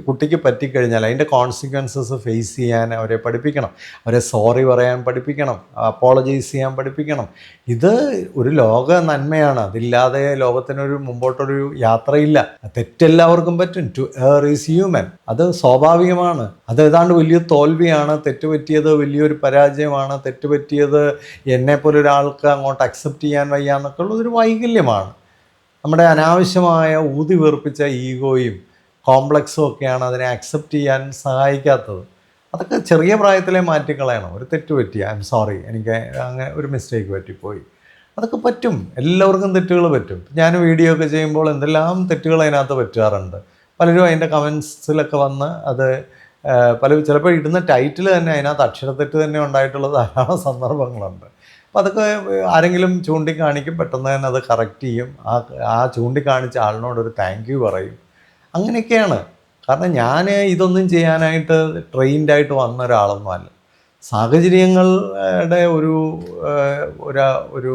കുട്ടിക്ക് പറ്റിക്കഴിഞ്ഞാൽ അതിൻ്റെ കോൺസിക്വൻസസ് ഫേസ് ചെയ്യാൻ അവരെ പഠിപ്പിക്കണം, അവരെ സോറി പറയാൻ പഠിപ്പിക്കണം, അപ്പോളജൈസ് ചെയ്യാൻ പഠിപ്പിക്കണം. ഇത് ഒരു ലോക നന്മയാണ്. അതില്ലാതെ ലോകത്തിനൊരു മുമ്പോട്ടൊരു യാത്രയില്ല. തെറ്റെല്ലാവർക്കും പറ്റും. To err is human. അത് സ്വാഭാവികമാണ്. അത് ഏതാണ്ട് വലിയ തോൽവിയാണ്. തെറ്റുപറ്റിയത് വലിയൊരു പരാജയമാണ്. തെറ്റുപറ്റിയത് എന്നെപ്പോലെ ഒരാൾക്ക് അങ്ങോട്ട് അക്സെപ്റ്റ് ചെയ്യാൻ വയ്യ എന്നൊക്കെ ഉള്ളതൊരു വൈകല്യമാണ്. നമ്മുടെ അനാവശ്യമായ ഊതി വീർപ്പിച്ച ഈഗോയും കോംപ്ലക്സും ഒക്കെയാണ് അതിനെ അക്സെപ്റ്റ് ചെയ്യാൻ സഹായിക്കാത്തത്. അതൊക്കെ ചെറിയ പ്രായത്തിലെ മാറ്റിക്കളയണം. ഒരു തെറ്റ് പറ്റി, ഐ എം സോറി, എനിക്ക് അങ്ങനെ ഒരു മിസ്റ്റേക്ക് പറ്റിപ്പോയി. അതൊക്കെ പറ്റും. എല്ലാവർക്കും തെറ്റുകൾ പറ്റും. ഞാൻ വീഡിയോ ഒക്കെ ചെയ്യുമ്പോൾ എന്തെല്ലാം തെറ്റുകൾ അതിനകത്ത് പറ്റാറുണ്ട്. പലരും അതിൻ്റെ കമൻസിലൊക്കെ വന്ന് അത് ചിലപ്പോൾ ഇടുന്ന ടൈറ്റിൽ തന്നെ അതിനകത്ത് അക്ഷരത്തെറ്റ് തന്നെ ഉണ്ടായിട്ടുള്ള ധാരാളം സന്ദർഭങ്ങളുണ്ട്. അപ്പോൾ അതൊക്കെ ആരെങ്കിലും ചൂണ്ടിക്കാണിക്കും, പെട്ടെന്ന് തന്നെ അത് കറക്റ്റ് ചെയ്യും. ആ ചൂണ്ടിക്കാണിച്ച ആളിനോടൊരു താങ്ക് യു പറയും. അങ്ങനെയൊക്കെയാണ്. കാരണം ഞാൻ ഇതൊന്നും ചെയ്യാനായിട്ട് ട്രെയിൻഡായിട്ട് വന്ന ഒരാളൊന്നുമല്ല. സാഹചര്യങ്ങളുടെ ഒരു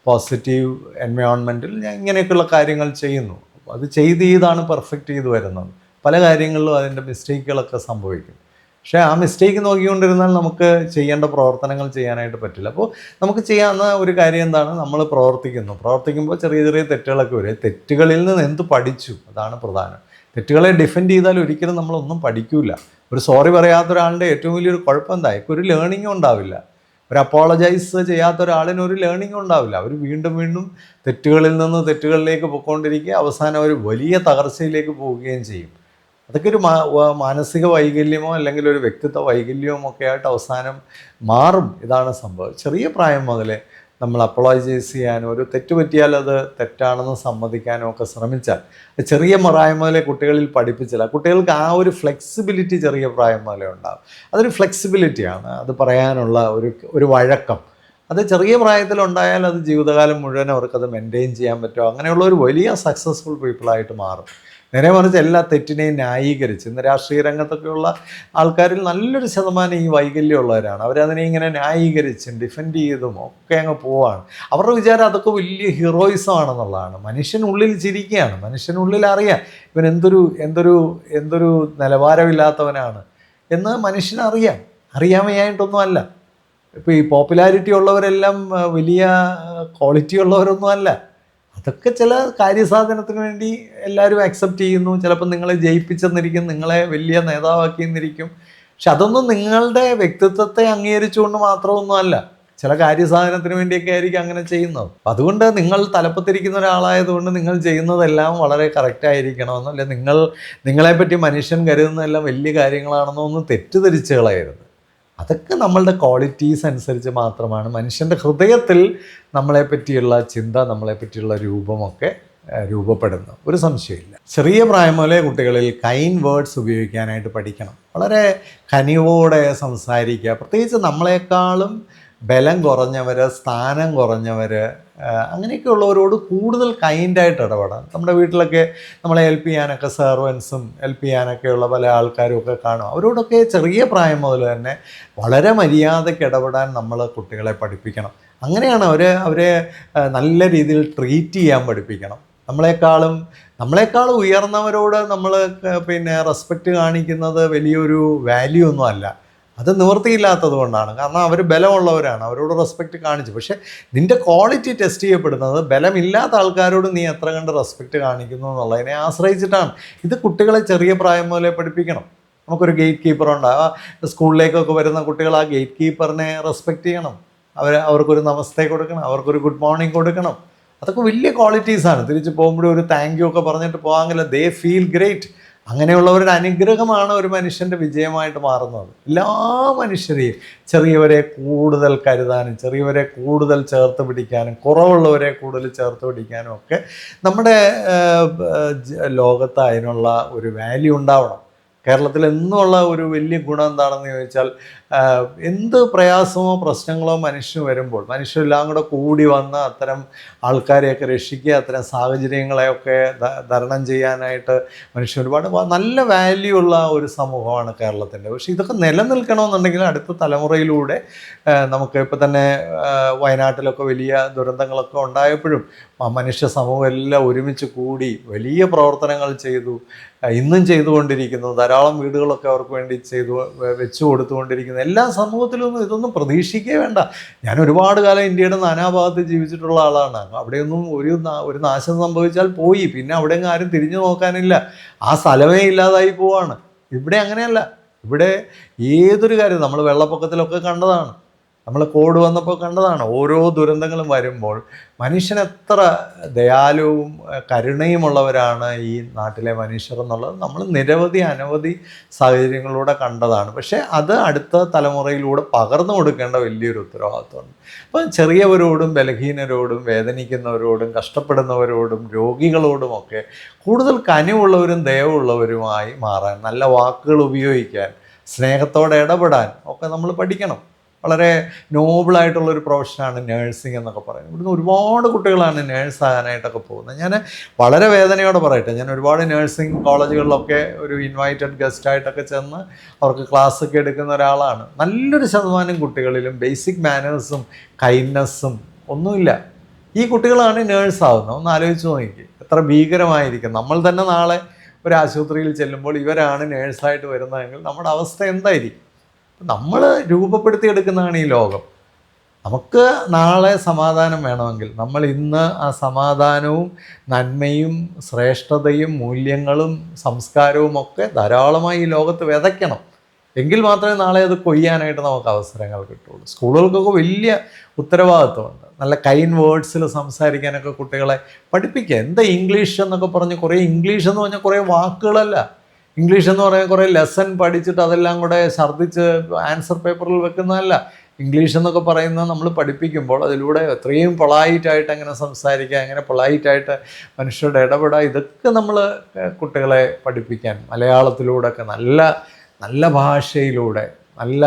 പോസിറ്റീവ് എൻവയോൺമെൻറ്റിൽ ഞാൻ ഇങ്ങനെയൊക്കെയുള്ള കാര്യങ്ങൾ ചെയ്യുന്നു. അത് ചെയ്താണ് പെർഫെക്റ്റ് ചെയ്ത് വരുന്നത്. പല കാര്യങ്ങളിലും അതിൻ്റെ മിസ്റ്റേക്കുകളൊക്കെ സംഭവിക്കും. പക്ഷേ ആ മിസ്റ്റേക്ക് നോക്കിക്കൊണ്ടിരുന്നാൽ നമുക്ക് ചെയ്യേണ്ട പ്രവർത്തനങ്ങൾ ചെയ്യാനായിട്ട് പറ്റില്ല. അപ്പോൾ നമുക്ക് ചെയ്യാവുന്ന ഒരു കാര്യം എന്താണ്? നമ്മൾ പ്രവർത്തിക്കുമ്പോൾ ചെറിയ ചെറിയ തെറ്റുകളൊക്കെ വരും. തെറ്റുകളിൽ നിന്ന് എന്ത് പഠിച്ചു, അതാണ് പ്രധാനം. തെറ്റുകളെ ഡിഫെൻഡ് ചെയ്താൽ ഒരിക്കലും നമ്മളൊന്നും പഠിക്കില്ല. ഒരു സോറി പറയാത്ത ഒരാളുടെ ഏറ്റവും വലിയൊരു കുഴപ്പം എന്താ? ഒരു ലേണിങ്ങും ഉണ്ടാവില്ല. ഒരു അപ്പോളജൈസ് ചെയ്യാത്ത ഒരാളിന് ഒരു ലേണിങ്ങും ഉണ്ടാവില്ല. അവർ വീണ്ടും വീണ്ടും തെറ്റുകളിൽ നിന്ന് തെറ്റുകളിലേക്ക് പോയിക്കൊണ്ടിരിക്കുക, അവസാനം ഒരു വലിയ തകർച്ചയിലേക്ക് പോവുകയും ചെയ്യും. അതൊക്കെ ഒരു മാനസിക വൈകല്യമോ അല്ലെങ്കിൽ ഒരു വ്യക്തിത്വ വൈകല്യമോ ഒക്കെ ആയിട്ട് അവസാനം മാറും. ഇതാണ് സംഭവം. ചെറിയ പ്രായം മുതലേ നമ്മൾ അപ്പോളജൈസ് ചെയ്യാനും ഒരു തെറ്റ് പറ്റിയാൽ അത് തെറ്റാണെന്ന് സമ്മതിക്കാനും ഒക്കെ ശ്രമിച്ചാൽ, ചെറിയ പ്രായം മുതലേ കുട്ടികളിൽ പഠിപ്പിച്ചില്ല, കുട്ടികൾക്ക് ആ ഒരു ഫ്ലെക്സിബിലിറ്റി ചെറിയ പ്രായം മുതലേ ഉണ്ടാകും. അതൊരു ഫ്ലെക്സിബിലിറ്റിയാണ്. അത് പറയാനുള്ള ഒരു വഴക്കം അത് ചെറിയ പ്രായത്തിലുണ്ടായാൽ അത് ജീവിതകാലം മുഴുവൻ അവർക്കത് മെയിൻറ്റെയിൻ ചെയ്യാൻ പറ്റും. അങ്ങനെയുള്ള ഒരു വലിയ സക്സസ്ഫുൾ പീപ്പിളായിട്ട് മാറും. നേരെ മറിച്ച് എല്ലാ തെറ്റിനെയും ന്യായീകരിച്ച്, ഇന്ന് രാഷ്ട്രീയ രംഗത്തൊക്കെയുള്ള ആൾക്കാരിൽ നല്ലൊരു ശതമാനം ഈ വൈകല്യമുള്ളവരാണ്. അവരതിനെ ഇങ്ങനെ ന്യായീകരിച്ചും ഡിഫെൻഡ് ചെയ്തും ഒക്കെ അങ്ങ് പോവാണ്. അവരുടെ വിചാരം അതൊക്കെ വലിയ ഹീറോയിസം ആണെന്നുള്ളതാണ്. മനുഷ്യനുള്ളിൽ ചിരിക്കുകയാണ്. മനുഷ്യനുള്ളിൽ അറിയാം ഇവൻ എന്തൊരു നിലവാരമില്ലാത്തവനാണ് എന്ന് മനുഷ്യനറിയാം. അറിയാൻ അല്ല. ഇപ്പോൾ ഈ പോപ്പുലാരിറ്റി ഉള്ളവരെല്ലാം വലിയ ക്വാളിറ്റി ഉള്ളവരൊന്നും അല്ല. അതൊക്കെ ചില കാര്യസാധനത്തിന് വേണ്ടി എല്ലാവരും അക്സെപ്റ്റ് ചെയ്യുന്നു. ചിലപ്പോൾ നിങ്ങളെ ജയിപ്പിച്ചെന്നിരിക്കും, നിങ്ങളെ വലിയ നേതാവാക്കിയെന്നിരിക്കും. പക്ഷെ അതൊന്നും നിങ്ങളുടെ വ്യക്തിത്വത്തെ അംഗീകരിച്ചുകൊണ്ട് മാത്രമൊന്നും അല്ല. ചില കാര്യസാധനത്തിന് വേണ്ടിയൊക്കെ ആയിരിക്കും അങ്ങനെ ചെയ്യുന്നത്. അതുകൊണ്ട് നിങ്ങൾ തലപ്പത്തിരിക്കുന്ന ഒരാളായതുകൊണ്ട് നിങ്ങൾ ചെയ്യുന്നതെല്ലാം വളരെ കറക്റ്റായിരിക്കണമെന്നോ, അല്ലെ നിങ്ങളെപ്പറ്റി മനുഷ്യൻ കരുതുന്നതെല്ലാം വലിയ കാര്യങ്ങളാണെന്നോ ഒന്നും തെറ്റിദ്ധരിച്ച് കളയരുത്. അതൊക്കെ നമ്മളുടെ ക്വാളിറ്റീസ് അനുസരിച്ച് മാത്രമാണ്. മനുഷ്യൻ്റെ ഹൃദയത്തിൽ നമ്മളെപ്പറ്റിയുള്ള ചിന്ത, നമ്മളെപ്പറ്റിയുള്ള രൂപമൊക്കെ രൂപപ്പെടുന്നു. ഒരു സംശയമില്ല. ചെറിയ പ്രായം മുതലേ കുട്ടികളിൽ കൈൻഡ് വേർഡ്സ് ഉപയോഗിക്കാനായിട്ട് പഠിക്കണം. വളരെ കനിവോടെ സംസാരിക്കുക. പ്രത്യേകിച്ച് നമ്മളെക്കാളും ബലം കുറഞ്ഞവർ, സ്ഥാനം കുറഞ്ഞവർ, അങ്ങനെയൊക്കെയുള്ളവരോട് കൂടുതൽ കൈൻഡായിട്ട് ഇടപെടാം. നമ്മുടെ വീട്ടിലൊക്കെ നമ്മളെ ഹെൽപ്പ് ചെയ്യാനൊക്കെ സെർവൻസും ഹെൽപ്പ് ചെയ്യാനൊക്കെയുള്ള പല ആൾക്കാരും ഒക്കെ കാണും. അവരോടൊക്കെ ചെറിയ പ്രായം മുതൽ തന്നെ വളരെ മര്യാദയ്ക്ക് ഇടപെടാൻ നമ്മൾ കുട്ടികളെ പഠിപ്പിക്കണം. അങ്ങനെയാണ് അവരെ നല്ല രീതിയിൽ ട്രീറ്റ് ചെയ്യാൻ പഠിപ്പിക്കണം. നമ്മളെക്കാളും ഉയർന്നവരോട് നമ്മൾ റെസ്പെക്റ്റ് കാണിക്കുന്നത് വലിയൊരു വാല്യൂ ഒന്നും അല്ല. അത് നിവൃത്തിയില്ലാത്തത് കൊണ്ടാണ്. കാരണം അവർ ബലമുള്ളവരാണ്, അവരോട് റെസ്പെക്റ്റ് കാണിച്ചു. പക്ഷേ നിൻ്റെ ക്വാളിറ്റി ടെസ്റ്റ് ചെയ്യപ്പെടുന്നത് ബലമില്ലാത്ത ആൾക്കാരോട് നീ എത്ര കണ്ട് റെസ്പെക്റ്റ് കാണിക്കുന്നു എന്നുള്ളതിനെ ആശ്രയിച്ചിട്ടാണ്. ഇത് കുട്ടികളെ ചെറിയ പ്രായം മുതലേ പഠിപ്പിക്കണം. നമുക്കൊരു ഗേറ്റ് കീപ്പറുണ്ട്. സ്കൂളിലേക്കൊക്കെ വരുന്ന കുട്ടികൾ ആ ഗേറ്റ് കീപ്പറിനെ റെസ്പെക്റ്റ് ചെയ്യണം. അവർക്കൊരു നമസ്തേ കൊടുക്കണം, അവർക്കൊരു ഗുഡ് മോർണിംഗ് കൊടുക്കണം. അതൊക്കെ വലിയ ക്വാളിറ്റീസാണ്. തിരിച്ച് പോകുമ്പോഴും ഒരു താങ്ക് യു ഒക്കെ പറഞ്ഞിട്ട് പോകാമെങ്കിൽ ദേ ഫീൽ ഗ്രേറ്റ്. അങ്ങനെയുള്ളവരുടെ അനുഗ്രഹമാണ് ഒരു മനുഷ്യൻ്റെ വിജയമായിട്ട് മാറുന്നത്. എല്ലാ മനുഷ്യരെയും, ചെറിയവരെ കൂടുതൽ കരുതാനും ചെറിയവരെ കൂടുതൽ ചേർത്ത് പിടിക്കാനും കുറവുള്ളവരെ കൂടുതൽ ചേർത്ത് പിടിക്കാനും ഒക്കെ നമ്മുടെ ലോകത്ത് അതിനുള്ള ഒരു വാല്യൂ ഉണ്ടാവണം. കേരളത്തിൽ എന്നുള്ള ഒരു വലിയ ഗുണം എന്താണെന്ന് ചോദിച്ചാൽ എന്ത് പ്രയാസമോ പ്രശ്നങ്ങളോ മനുഷ്യന് വരുമ്പോൾ മനുഷ്യരെല്ലാം കൂടെ കൂടി വന്ന് അത്തരം ആൾക്കാരെയൊക്കെ രക്ഷിക്കുക, അത്തരം സാഹചര്യങ്ങളെയൊക്കെ തരണം ചെയ്യാനായിട്ട് മനുഷ്യൻ ഒരുപാട് നല്ല വാല്യൂ ഉള്ള ഒരു സമൂഹമാണ് കേരളത്തിൻ്റെ. പക്ഷേ ഇതൊക്കെ നിലനിൽക്കണമെന്നുണ്ടെങ്കിൽ അടുത്ത തലമുറയിലൂടെ നമുക്ക് ഇപ്പം തന്നെ വയനാട്ടിലൊക്കെ വലിയ ദുരന്തങ്ങളൊക്കെ ഉണ്ടായപ്പോഴും മനുഷ്യ സമൂഹം എല്ലാം ഒരുമിച്ച് കൂടി വലിയ പ്രവർത്തനങ്ങൾ ചെയ്തു, ഇന്നും ചെയ്തുകൊണ്ടിരിക്കുന്നു. ധാരാളം വീടുകളൊക്കെ അവർക്ക് വേണ്ടി വെച്ചു കൊടുത്തുകൊണ്ടിരിക്കുന്നു. എല്ലാ സമൂഹത്തിലൊന്നും ഇതൊന്നും പ്രതീക്ഷിക്കേ വേണ്ട. ഞാൻ ഒരുപാട് കാലം ഇന്ത്യയുടെ നാനാഭാഗത്ത് ജീവിച്ചിട്ടുള്ള ആളാണ്. അവിടെയൊന്നും ഒരു നാശം സംഭവിച്ചാൽ പോയി, പിന്നെ അവിടെ ആരും തിരിഞ്ഞു നോക്കാനില്ല, ആ സ്ഥലമേ ഇല്ലാതായി പോവാണ്. ഇവിടെ അങ്ങനെയല്ല. ഇവിടെ ഏതൊരു കാര്യം നമ്മൾ വെള്ളപ്പൊക്കത്തിലൊക്കെ കണ്ടതാണ്, നമ്മൾ കോവിഡ് വന്നപ്പോൾ കണ്ടതാണ്. ഓരോ ദുരന്തങ്ങളും വരുമ്പോൾ മനുഷ്യൻ എത്ര ദയാലുവും കരുണയുമുള്ളവരാണ് ഈ നാട്ടിലെ മനുഷ്യർ എന്നുള്ളത് നമ്മൾ അനവധി സാഹചര്യങ്ങളിലൂടെ കണ്ടതാണ്. പക്ഷേ അത് അടുത്ത തലമുറയിലൂടെ പകർന്നു കൊടുക്കേണ്ട വലിയൊരു ഉത്തരവാദിത്വമുണ്ട്. അപ്പം ചെറിയവരോടും ബലഹീനരോടും വേദനിക്കുന്നവരോടും കഷ്ടപ്പെടുന്നവരോടും രോഗികളോടുമൊക്കെ കൂടുതൽ കനിവുള്ളവരും ദയവുള്ളവരുമായി മാറാൻ, നല്ല വാക്കുകൾ ഉപയോഗിക്കാൻ, സ്നേഹത്തോടെ ഇടപെടാൻ ഒക്കെ നമ്മൾ പഠിക്കണം. വളരെ നോബിളായിട്ടുള്ളൊരു പ്രൊഫഷനാണ് നേഴ്സിംഗ് എന്നൊക്കെ പറയുന്നത്. ഇവിടുന്ന് ഒരുപാട് കുട്ടികളാണ് നേഴ്സാകാനായിട്ടൊക്കെ പോകുന്നത്. ഞാൻ വളരെ വേദനയോടെ പറയട്ടെ, ഞാൻ ഒരുപാട് നേഴ്സിംഗ് കോളേജുകളിലൊക്കെ ഒരു ഇൻവൈറ്റഡ് ഗസ്റ്റായിട്ടൊക്കെ ചെന്ന് അവർക്ക് ക്ലാസ്സൊക്കെ എടുക്കുന്ന ഒരാളാണ്. നല്ലൊരു ശതമാനം കുട്ടികളിലും ബേസിക് മാനേഴ്സും കൈൻഡ്നെസ്സും ഒന്നുമില്ല. ഈ കുട്ടികളാണ് നേഴ്സാവുന്നത്. ഒന്ന് ആലോചിച്ച് നോക്കി, എത്ര ഭീകരമായിരിക്കും. നമ്മൾ തന്നെ നാളെ ഒരു ആശുപത്രിയിൽ ചെല്ലുമ്പോൾ ഇവരാണ് നേഴ്സായിട്ട് വരുന്നതെങ്കിൽ നമ്മുടെ അവസ്ഥ എന്തായിരിക്കും? നമ്മൾ രൂപപ്പെടുത്തിയെടുക്കുന്നതാണ് ഈ ലോകം. നമുക്ക് നാളെ സമാധാനം വേണമെങ്കിൽ നമ്മൾ ഇന്ന് ആ സമാധാനവും നന്മയും ശ്രേഷ്ഠതയും മൂല്യങ്ങളും സംസ്കാരവും ഒക്കെ ധാരാളമായി ഈ ലോകത്ത് വിതയ്ക്കണം. എങ്കിൽ മാത്രമേ നാളെ അത് കൊയ്യാനായിട്ട് നമുക്ക് അവസരങ്ങൾ കിട്ടുള്ളൂ. സ്കൂളുകൾക്കൊക്കെ വലിയ ഉത്തരവാദിത്വമുണ്ട്. നല്ല കൈൻഡ് വേർഡ്സിൽ സംസാരിക്കാനൊക്കെ കുട്ടികളെ പഠിപ്പിക്കുക. എന്താ ഇംഗ്ലീഷ് എന്നൊക്കെ പറഞ്ഞ് ഇംഗ്ലീഷ് എന്ന് പറഞ്ഞാൽ കുറേ വാക്കുകളല്ല. ഇംഗ്ലീഷ് എന്ന് പറയാൻ കുറേ ലെസൺ പഠിച്ചിട്ട് അതെല്ലാം കൂടെ ഛർദ്ദിച്ച് ആൻസർ പേപ്പറിൽ വെക്കുന്നതല്ല. ഇംഗ്ലീഷ് എന്നൊക്കെ പറയുന്നത് നമ്മൾ പഠിപ്പിക്കുമ്പോൾ അതിലൂടെ എത്രയും പൊളൈറ്റായിട്ട് എങ്ങനെ സംസാരിക്കുക, എങ്ങനെ പൊളൈറ്റായിട്ട് മനുഷ്യരുടെ ഇടപെടുക, ഇതൊക്കെ നമ്മൾ കുട്ടികളെ പഠിപ്പിക്കാൻ മലയാളത്തിലൂടെയൊക്കെ നല്ല ഭാഷയിലൂടെ, നല്ല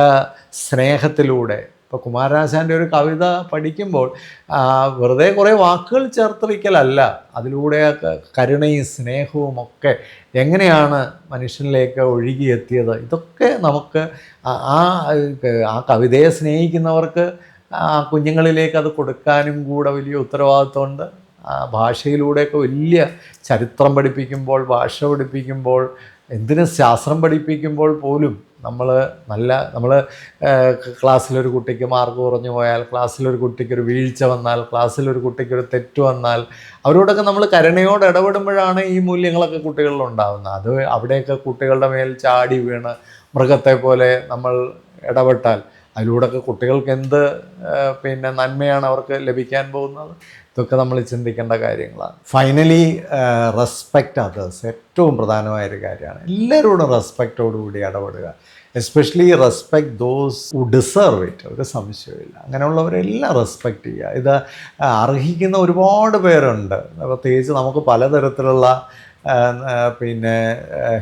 സ്നേഹത്തിലൂടെ. ഇപ്പോൾ കുമാരനാശാൻ്റെ ഒരു കവിത പഠിക്കുമ്പോൾ വെറുതെ കുറേ വാക്കുകൾ ചേർത്ത് വയ്ക്കലല്ല, അതിലൂടെ കരുണയും സ്നേഹവും ഒക്കെ എങ്ങനെയാണ് മനുഷ്യനിലേക്ക് ഒഴുകിയെത്തിയത്, ഇതൊക്കെ നമുക്ക് ആ കവിതയെ സ്നേഹിക്കുന്നവർക്ക് ആ കുഞ്ഞുങ്ങളിലേക്ക് അത് കൊടുക്കാനും കൂടെ വലിയ ഉത്തരവാദിത്വമുണ്ട്. ഭാഷയിലൂടെയൊക്കെ വലിയ ചരിത്രം പഠിപ്പിക്കുമ്പോൾ, ഭാഷ പഠിപ്പിക്കുമ്പോൾ, എന്തിനും ശാസ്ത്രം പഠിപ്പിക്കുമ്പോൾ പോലും നമ്മൾ ക്ലാസ്സിലൊരു കുട്ടിക്ക് മാർക്ക് കുറഞ്ഞു പോയാൽ, ക്ലാസ്സിലൊരു കുട്ടിക്കൊരു വീഴ്ച വന്നാൽ, ക്ലാസ്സിലൊരു കുട്ടിക്കൊരു തെറ്റ് വന്നാൽ അവരോടൊക്കെ നമ്മൾ കരുണയോടെ ഇടപെടുമ്പോഴാണ് ഈ മൂല്യങ്ങളൊക്കെ കുട്ടികളിൽ ഉണ്ടാകുന്നത്. അത് അവിടെയൊക്കെ കുട്ടികളുടെ മേൽ ചാടി വീണ് മൃഗത്തെ പോലെ നമ്മൾ ഇടപെട്ടാൽ അതിലൂടെയൊക്കെ കുട്ടികൾക്ക് എന്ത് നന്മയാണ് അവർക്ക് ലഭിക്കാൻ പോകുന്നത്? ഇതൊക്കെ നമ്മൾ ചിന്തിക്കേണ്ട കാര്യങ്ങളാണ്. ഫൈനലി റെസ്പെക്റ്റ് അതേഴ്സ് ഏറ്റവും പ്രധാനമായൊരു കാര്യമാണ്. എല്ലാവരോടും റെസ്പെക്റ്റോടുകൂടി ഇടപെടുക. Especially respect those who deserve it. ഒരു സംശയമില്ല, അങ്ങനെയുള്ളവരെല്ലാം റെസ്പെക്റ്റ് ചെയ്യുക. ഇത് അർഹിക്കുന്ന ഒരുപാട് പേരുണ്ട്. പ്രത്യേകിച്ച് നമുക്ക് പലതരത്തിലുള്ള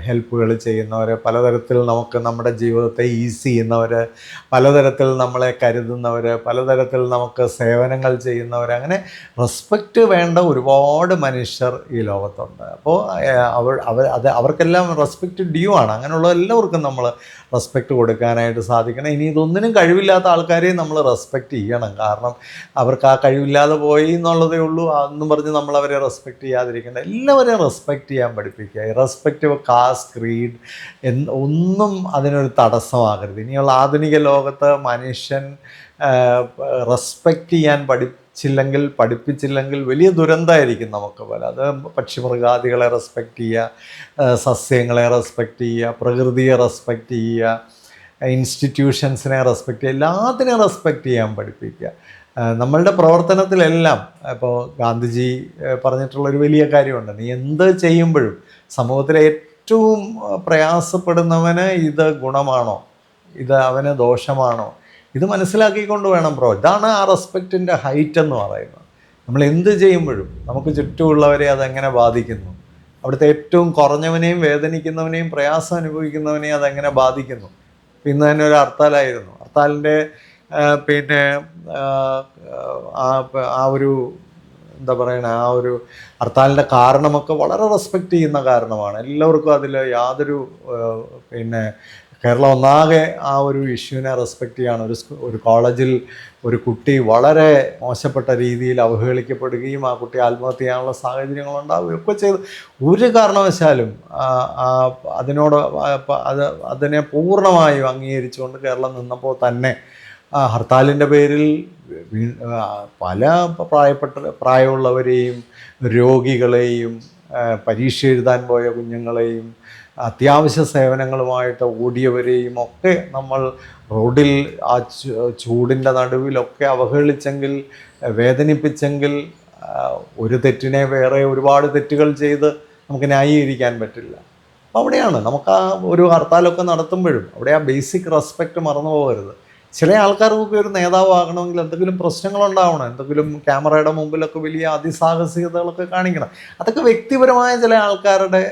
ഹെൽപ്പുകൾ ചെയ്യുന്നവർ, പലതരത്തിൽ നമുക്ക് നമ്മുടെ ജീവിതത്തെ ഈസി ചെയ്യുന്നവർ, പലതരത്തിൽ നമ്മളെ കരുതുന്നവർ, പലതരത്തിൽ നമുക്ക് സേവനങ്ങൾ ചെയ്യുന്നവർ, അങ്ങനെ റെസ്പെക്റ്റ് വേണ്ട ഒരുപാട് മനുഷ്യർ ഈ ലോകത്തുണ്ട്. അപ്പോൾ അവർക്കെല്ലാം റെസ്പെക്റ്റ് ഡ്യൂ ആണ്. അങ്ങനെയുള്ള എല്ലാവർക്കും നമ്മൾ റെസ്പെക്റ്റ് കൊടുക്കാനായിട്ട് സാധിക്കണം. ഇനി ഇതൊന്നിനും കഴിവില്ലാത്ത ആൾക്കാരെയും നമ്മൾ റെസ്പെക്റ്റ് ചെയ്യണം. കാരണം അവർക്ക് ആ കഴിവില്ലാതെ പോയി എന്നുള്ളതേ ഉള്ളൂ. അതൊന്നും പറഞ്ഞ് നമ്മളവരെ റെസ്പെക്റ്റ് ചെയ്യാതിരിക്കേണ്ട. എല്ലാവരെയും റെസ്പെക്റ്റ് ചെയ്യാൻ പഠിപ്പിക്കുക. ഇറസ്പെക്റ്റീവ് ഓഫ് കാസ്റ്റ്, ക്രീഡ് ഒന്നും അതിനൊരു തടസ്സമാകരുത്. ഇനിയുള്ള ആധുനിക ലോകത്ത് മനുഷ്യൻ റെസ്പെക്റ്റ് ചെയ്യാൻ പഠിപ്പിച്ചില്ലെങ്കിൽ വലിയ ദുരന്തമായിരിക്കും നമുക്ക് പോലെ. അത് പക്ഷിമൃഗാദികളെ റെസ്പെക്റ്റ് ചെയ്യുക, സസ്യങ്ങളെ റെസ്പെക്റ്റ് ചെയ്യുക, പ്രകൃതിയെ റെസ്പെക്റ്റ് ചെയ്യുക, ഇൻസ്റ്റിറ്റ്യൂഷൻസിനെ റെസ്പെക്റ്റ് ചെയ്യുക, എല്ലാത്തിനെയും റെസ്പെക്റ്റ് ചെയ്യാൻ പഠിപ്പിക്കുക. നമ്മളുടെ പ്രവർത്തനത്തിലെല്ലാം ഇപ്പോൾ ഗാന്ധിജി പറഞ്ഞിട്ടുള്ളൊരു വലിയ കാര്യമുണ്ട്. നീ എന്ത് ചെയ്യുമ്പോഴും സമൂഹത്തിലെ ഏറ്റവും പ്രയാസപ്പെടുന്നവന് ഇത് ഗുണമാണോ, ഇത് അവന് ദോഷമാണോ, ഇത് മനസ്സിലാക്കിക്കൊണ്ട് വേണം ഇതാണ് ആ റെസ്പെക്റ്റിൻ്റെ ഹൈറ്റ് എന്ന് പറയുന്നത്. നമ്മൾ എന്ത് ചെയ്യുമ്പോഴും നമുക്ക് ചുറ്റുമുള്ളവരെ അതെങ്ങനെ ബാധിക്കുന്നു, അവിടുത്തെ ഏറ്റവും കുറഞ്ഞവനെയും വേദനിക്കുന്നവനെയും പ്രയാസം അനുഭവിക്കുന്നവനെയും അതെങ്ങനെ ബാധിക്കുന്നു, ഇന്ന് തന്നെ ഒരു ഹർത്താലായിരുന്നു. ഹർത്താലിൻ്റെ പിന്നെ ആ, ആ ഒരു എന്താ പറയണ ആ ഒരു ഹർത്താലിൻ്റെ കാരണമൊക്കെ വളരെ റെസ്പെക്റ്റ് ചെയ്യുന്ന കാരണമാണ്. എല്ലാവർക്കും അതിൽ യാതൊരു പിന്നെ കേരളം ഒന്നാകെ ആ ഒരു ഇഷ്യൂവിനെ റെസ്പെക്റ്റ് ചെയ്യാണ്. ഒരു കോളേജിൽ ഒരു കുട്ടി വളരെ മോശപ്പെട്ട രീതിയിൽ അവഹേളിക്കപ്പെടുകയും ആ കുട്ടി ആത്മഹത്യ ചെയ്യാനുള്ള സാഹചര്യങ്ങളുണ്ടാവുകയും ഒക്കെ ചെയ്ത് ഒരു കാരണവശാലും അതിനോട് അതിനെ പൂർണ്ണമായും അംഗീകരിച്ചുകൊണ്ട് കേരളം നിന്നപ്പോൾ തന്നെ ഹർത്താലിൻ്റെ പേരിൽ പല പ്രായമുള്ളവരെയും രോഗികളെയും പരീക്ഷ എഴുതാൻ പോയ കുഞ്ഞുങ്ങളെയും അത്യാവശ്യ സേവനങ്ങളുമായിട്ട് ഓടിയവരെയും ഒക്കെ നമ്മൾ റോഡിൽ ആ ചൂടിൻ്റെ നടുവിലൊക്കെ അവഹേളിച്ചെങ്കിൽ, വേദനിപ്പിച്ചെങ്കിൽ ഒരു തെറ്റിനെ വേറെ ഒരുപാട് തെറ്റുകൾ ചെയ്ത് നമുക്ക് ന്യായീകരിക്കാൻ പറ്റില്ല. അപ്പോൾ അവിടെയാണ് നമുക്ക് ആ ഒരു ഹർത്താലൊക്കെ നടത്തുമ്പോഴും അവിടെ ആ ബേസിക് റെസ്പെക്റ്റ് മറന്നു പോകരുത്. ചില ആൾക്കാർക്കൊക്കെ ഒരു നേതാവാകണമെങ്കിൽ എന്തെങ്കിലും പ്രശ്നങ്ങളുണ്ടാവണം, എന്തെങ്കിലും ക്യാമറയുടെ മുമ്പിലൊക്കെ വലിയ അതിസാഹസികതകളൊക്കെ കാണിക്കണം. അതൊക്കെ വ്യക്തിപരമായ ചില ആൾക്കാരുടെ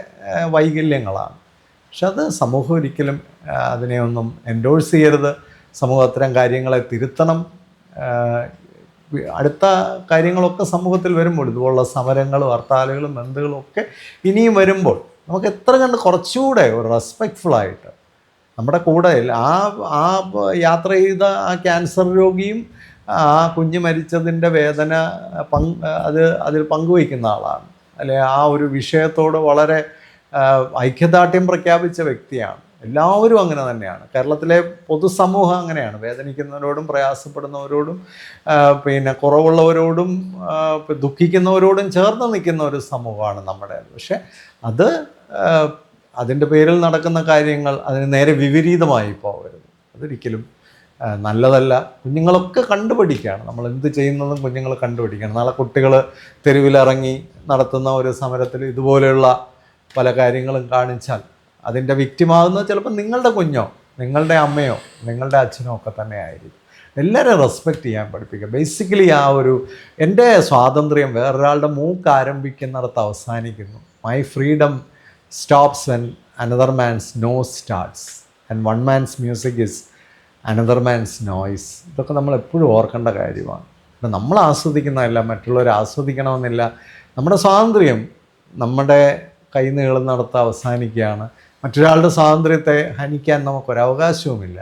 വൈകല്യങ്ങളാണ്. പക്ഷെ അത് സമൂഹം ഒരിക്കലും അതിനെ ഒന്നും എൻഡോഴ്സ് ചെയ്യരുത്. സമൂഹം അത്തരം കാര്യങ്ങളെ തിരുത്തണം. അടുത്ത കാര്യങ്ങളൊക്കെ സമൂഹത്തിൽ വരുമ്പോൾ, ഇതുപോലുള്ള സമരങ്ങളും ഹർത്താലുകളും ബന്ധുകളും ഒക്കെ ഇനിയും വരുമ്പോൾ നമുക്ക് എത്ര കണ്ട് കുറച്ചുകൂടെ ഒരു റെസ്പെക്റ്റ്ഫുള്ളായിട്ട് നമ്മുടെ കൂടെ ആ യാത്ര ചെയ്ത ആ ക്യാൻസർ രോഗിയും ആ കുഞ്ഞ് മരിച്ചതിൻ്റെ വേദന അതിൽ പങ്കുവയ്ക്കുന്ന ആളാണ്, അല്ലെ ആ ഒരു വിഷയത്തോട് വളരെ ഐക്യദാർഢ്യം പ്രഖ്യാപിച്ച വ്യക്തിയാണ്. എല്ലാവരും അങ്ങനെ തന്നെയാണ്. കേരളത്തിലെ പൊതുസമൂഹം അങ്ങനെയാണ്. വേദനിക്കുന്നവരോടും പ്രയാസപ്പെടുന്നവരോടും പിന്നെ കുറവുള്ളവരോടും ദുഃഖിക്കുന്നവരോടും ചേർന്ന് നിൽക്കുന്ന ഒരു സമൂഹമാണ് നമ്മുടെ. പക്ഷെ അതിൻ്റെ പേരിൽ നടക്കുന്ന കാര്യങ്ങൾ അതിന് നേരെ വിപരീതമായി പോകരുത്. അതൊരിക്കലും നല്ലതല്ല. കുഞ്ഞുങ്ങളൊക്കെ കണ്ടുപിടിക്കുകയാണ്, നമ്മൾ എന്ത് ചെയ്യുന്നതും കുഞ്ഞുങ്ങൾ കണ്ടുപിടിക്കുകയാണ്. നാളെ കുട്ടികൾ തെരുവിലിറങ്ങി നടത്തുന്ന ഒരു സമരത്തിൽ ഇതുപോലെയുള്ള പല കാര്യങ്ങളും കാണിച്ചാൽ അതിൻ്റെ വിക്റ്റിമാകുന്നത് ചിലപ്പോൾ നിങ്ങളുടെ കുഞ്ഞോ നിങ്ങളുടെ അമ്മയോ നിങ്ങളുടെ അച്ഛനോ ഒക്കെ തന്നെ ആയിരിക്കും. എല്ലാവരും റെസ്പെക്റ്റ് ചെയ്യാൻ പഠിപ്പിക്കുക. ബേസിക്കലി ആ ഒരു എൻ്റെ സ്വാതന്ത്ര്യം വേറൊരാളുടെ മൂക്ക് ആരംഭിക്കുന്നിടത്ത് അവസാനിക്കുന്നു. My freedom stops when another man's nose starts and one man's music is another man's noise. ഇതൊക്കെ നമ്മൾ എപ്പോഴും ഓർക്കേണ്ട കാര്യമാണ്. നമ്മൾ ആസ്വദിക്കുന്നതല്ല മറ്റുള്ളവർ ആസ്വദിക്കണമെന്നില്ല. നമ്മുടെ സ്വാതന്ത്ര്യം നമ്മുടെ കൈ നീളുന്നിടത്ത് അവസാനിക്കുകയാണ്. മറ്റൊരാളുടെ സ്വാതന്ത്ര്യത്തെ ഹനിക്കാൻ നമുക്കൊരവകാശവുമില്ല.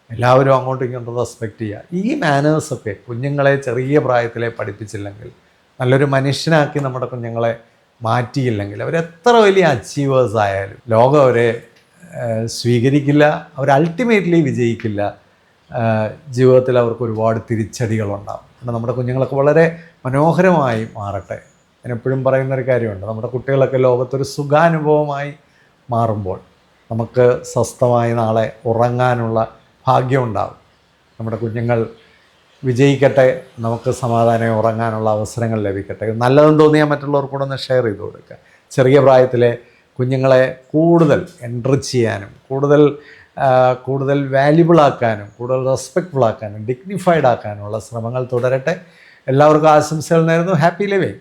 എല്ലാവരും അങ്ങോട്ടും ഇങ്ങോട്ടും റെസ്പെക്റ്റ് ചെയ്യുക. ഈ മാനേഴ്സൊക്കെ കുഞ്ഞുങ്ങളെ ചെറിയ പ്രായത്തിലെ പഠിപ്പിച്ചില്ലെങ്കിൽ, നല്ലൊരു മനുഷ്യനാക്കി നമ്മുടെ കുഞ്ഞുങ്ങളെ മാറ്റിയില്ലെങ്കിൽ, അവരെത്ര വലിയ അച്ചീവേഴ്സ് ആയാലും ലോകം അവരെ സ്വീകരിക്കില്ല. അവർ അൾട്ടിമേറ്റ്ലി വിജയിക്കില്ല. ജീവിതത്തിൽ അവർക്ക് ഒരുപാട് തിരിച്ചടികളുണ്ടാകും. പിന്നെ നമ്മുടെ കുഞ്ഞുങ്ങളൊക്കെ വളരെ മനോഹരമായി മാറട്ടെ. ഞാനെപ്പോഴും പറയുന്നൊരു കാര്യമുണ്ട്, നമ്മുടെ കുട്ടികളൊക്കെ ലോകത്തൊരു സുഖാനുഭവമായി മാറുമ്പോൾ നമുക്ക് സ്വസ്ഥമായി നാളെ ഉറങ്ങാനുള്ള ഭാഗ്യമുണ്ടാകും. നമ്മുടെ കുഞ്ഞുങ്ങൾ വിജയിക്കട്ടെ, നമുക്ക് സമാധാനം ഉറങ്ങാനുള്ള അവസരങ്ങൾ ലഭിക്കട്ടെ. നല്ലതെന്ന് തോന്നിയാൽ മറ്റുള്ളവർക്കൂടെ ഒന്ന് ഷെയർ ചെയ്ത് കൊടുക്കുക. ചെറിയ പ്രായത്തിലെ കുഞ്ഞുങ്ങളെ കൂടുതൽ എൻറിച്ച് ചെയ്യാനും കൂടുതൽ വാല്യുബിൾ ആക്കാനും കൂടുതൽ റെസ്പെക്റ്റ്ഫുൾ ആക്കാനും ഡിഗ്നിഫൈഡ് ആക്കാനുള്ള ശ്രമങ്ങൾ തുടരട്ടെ. എല്ലാവർക്കും ആശംസകൾ നേരുന്നു. Happy living.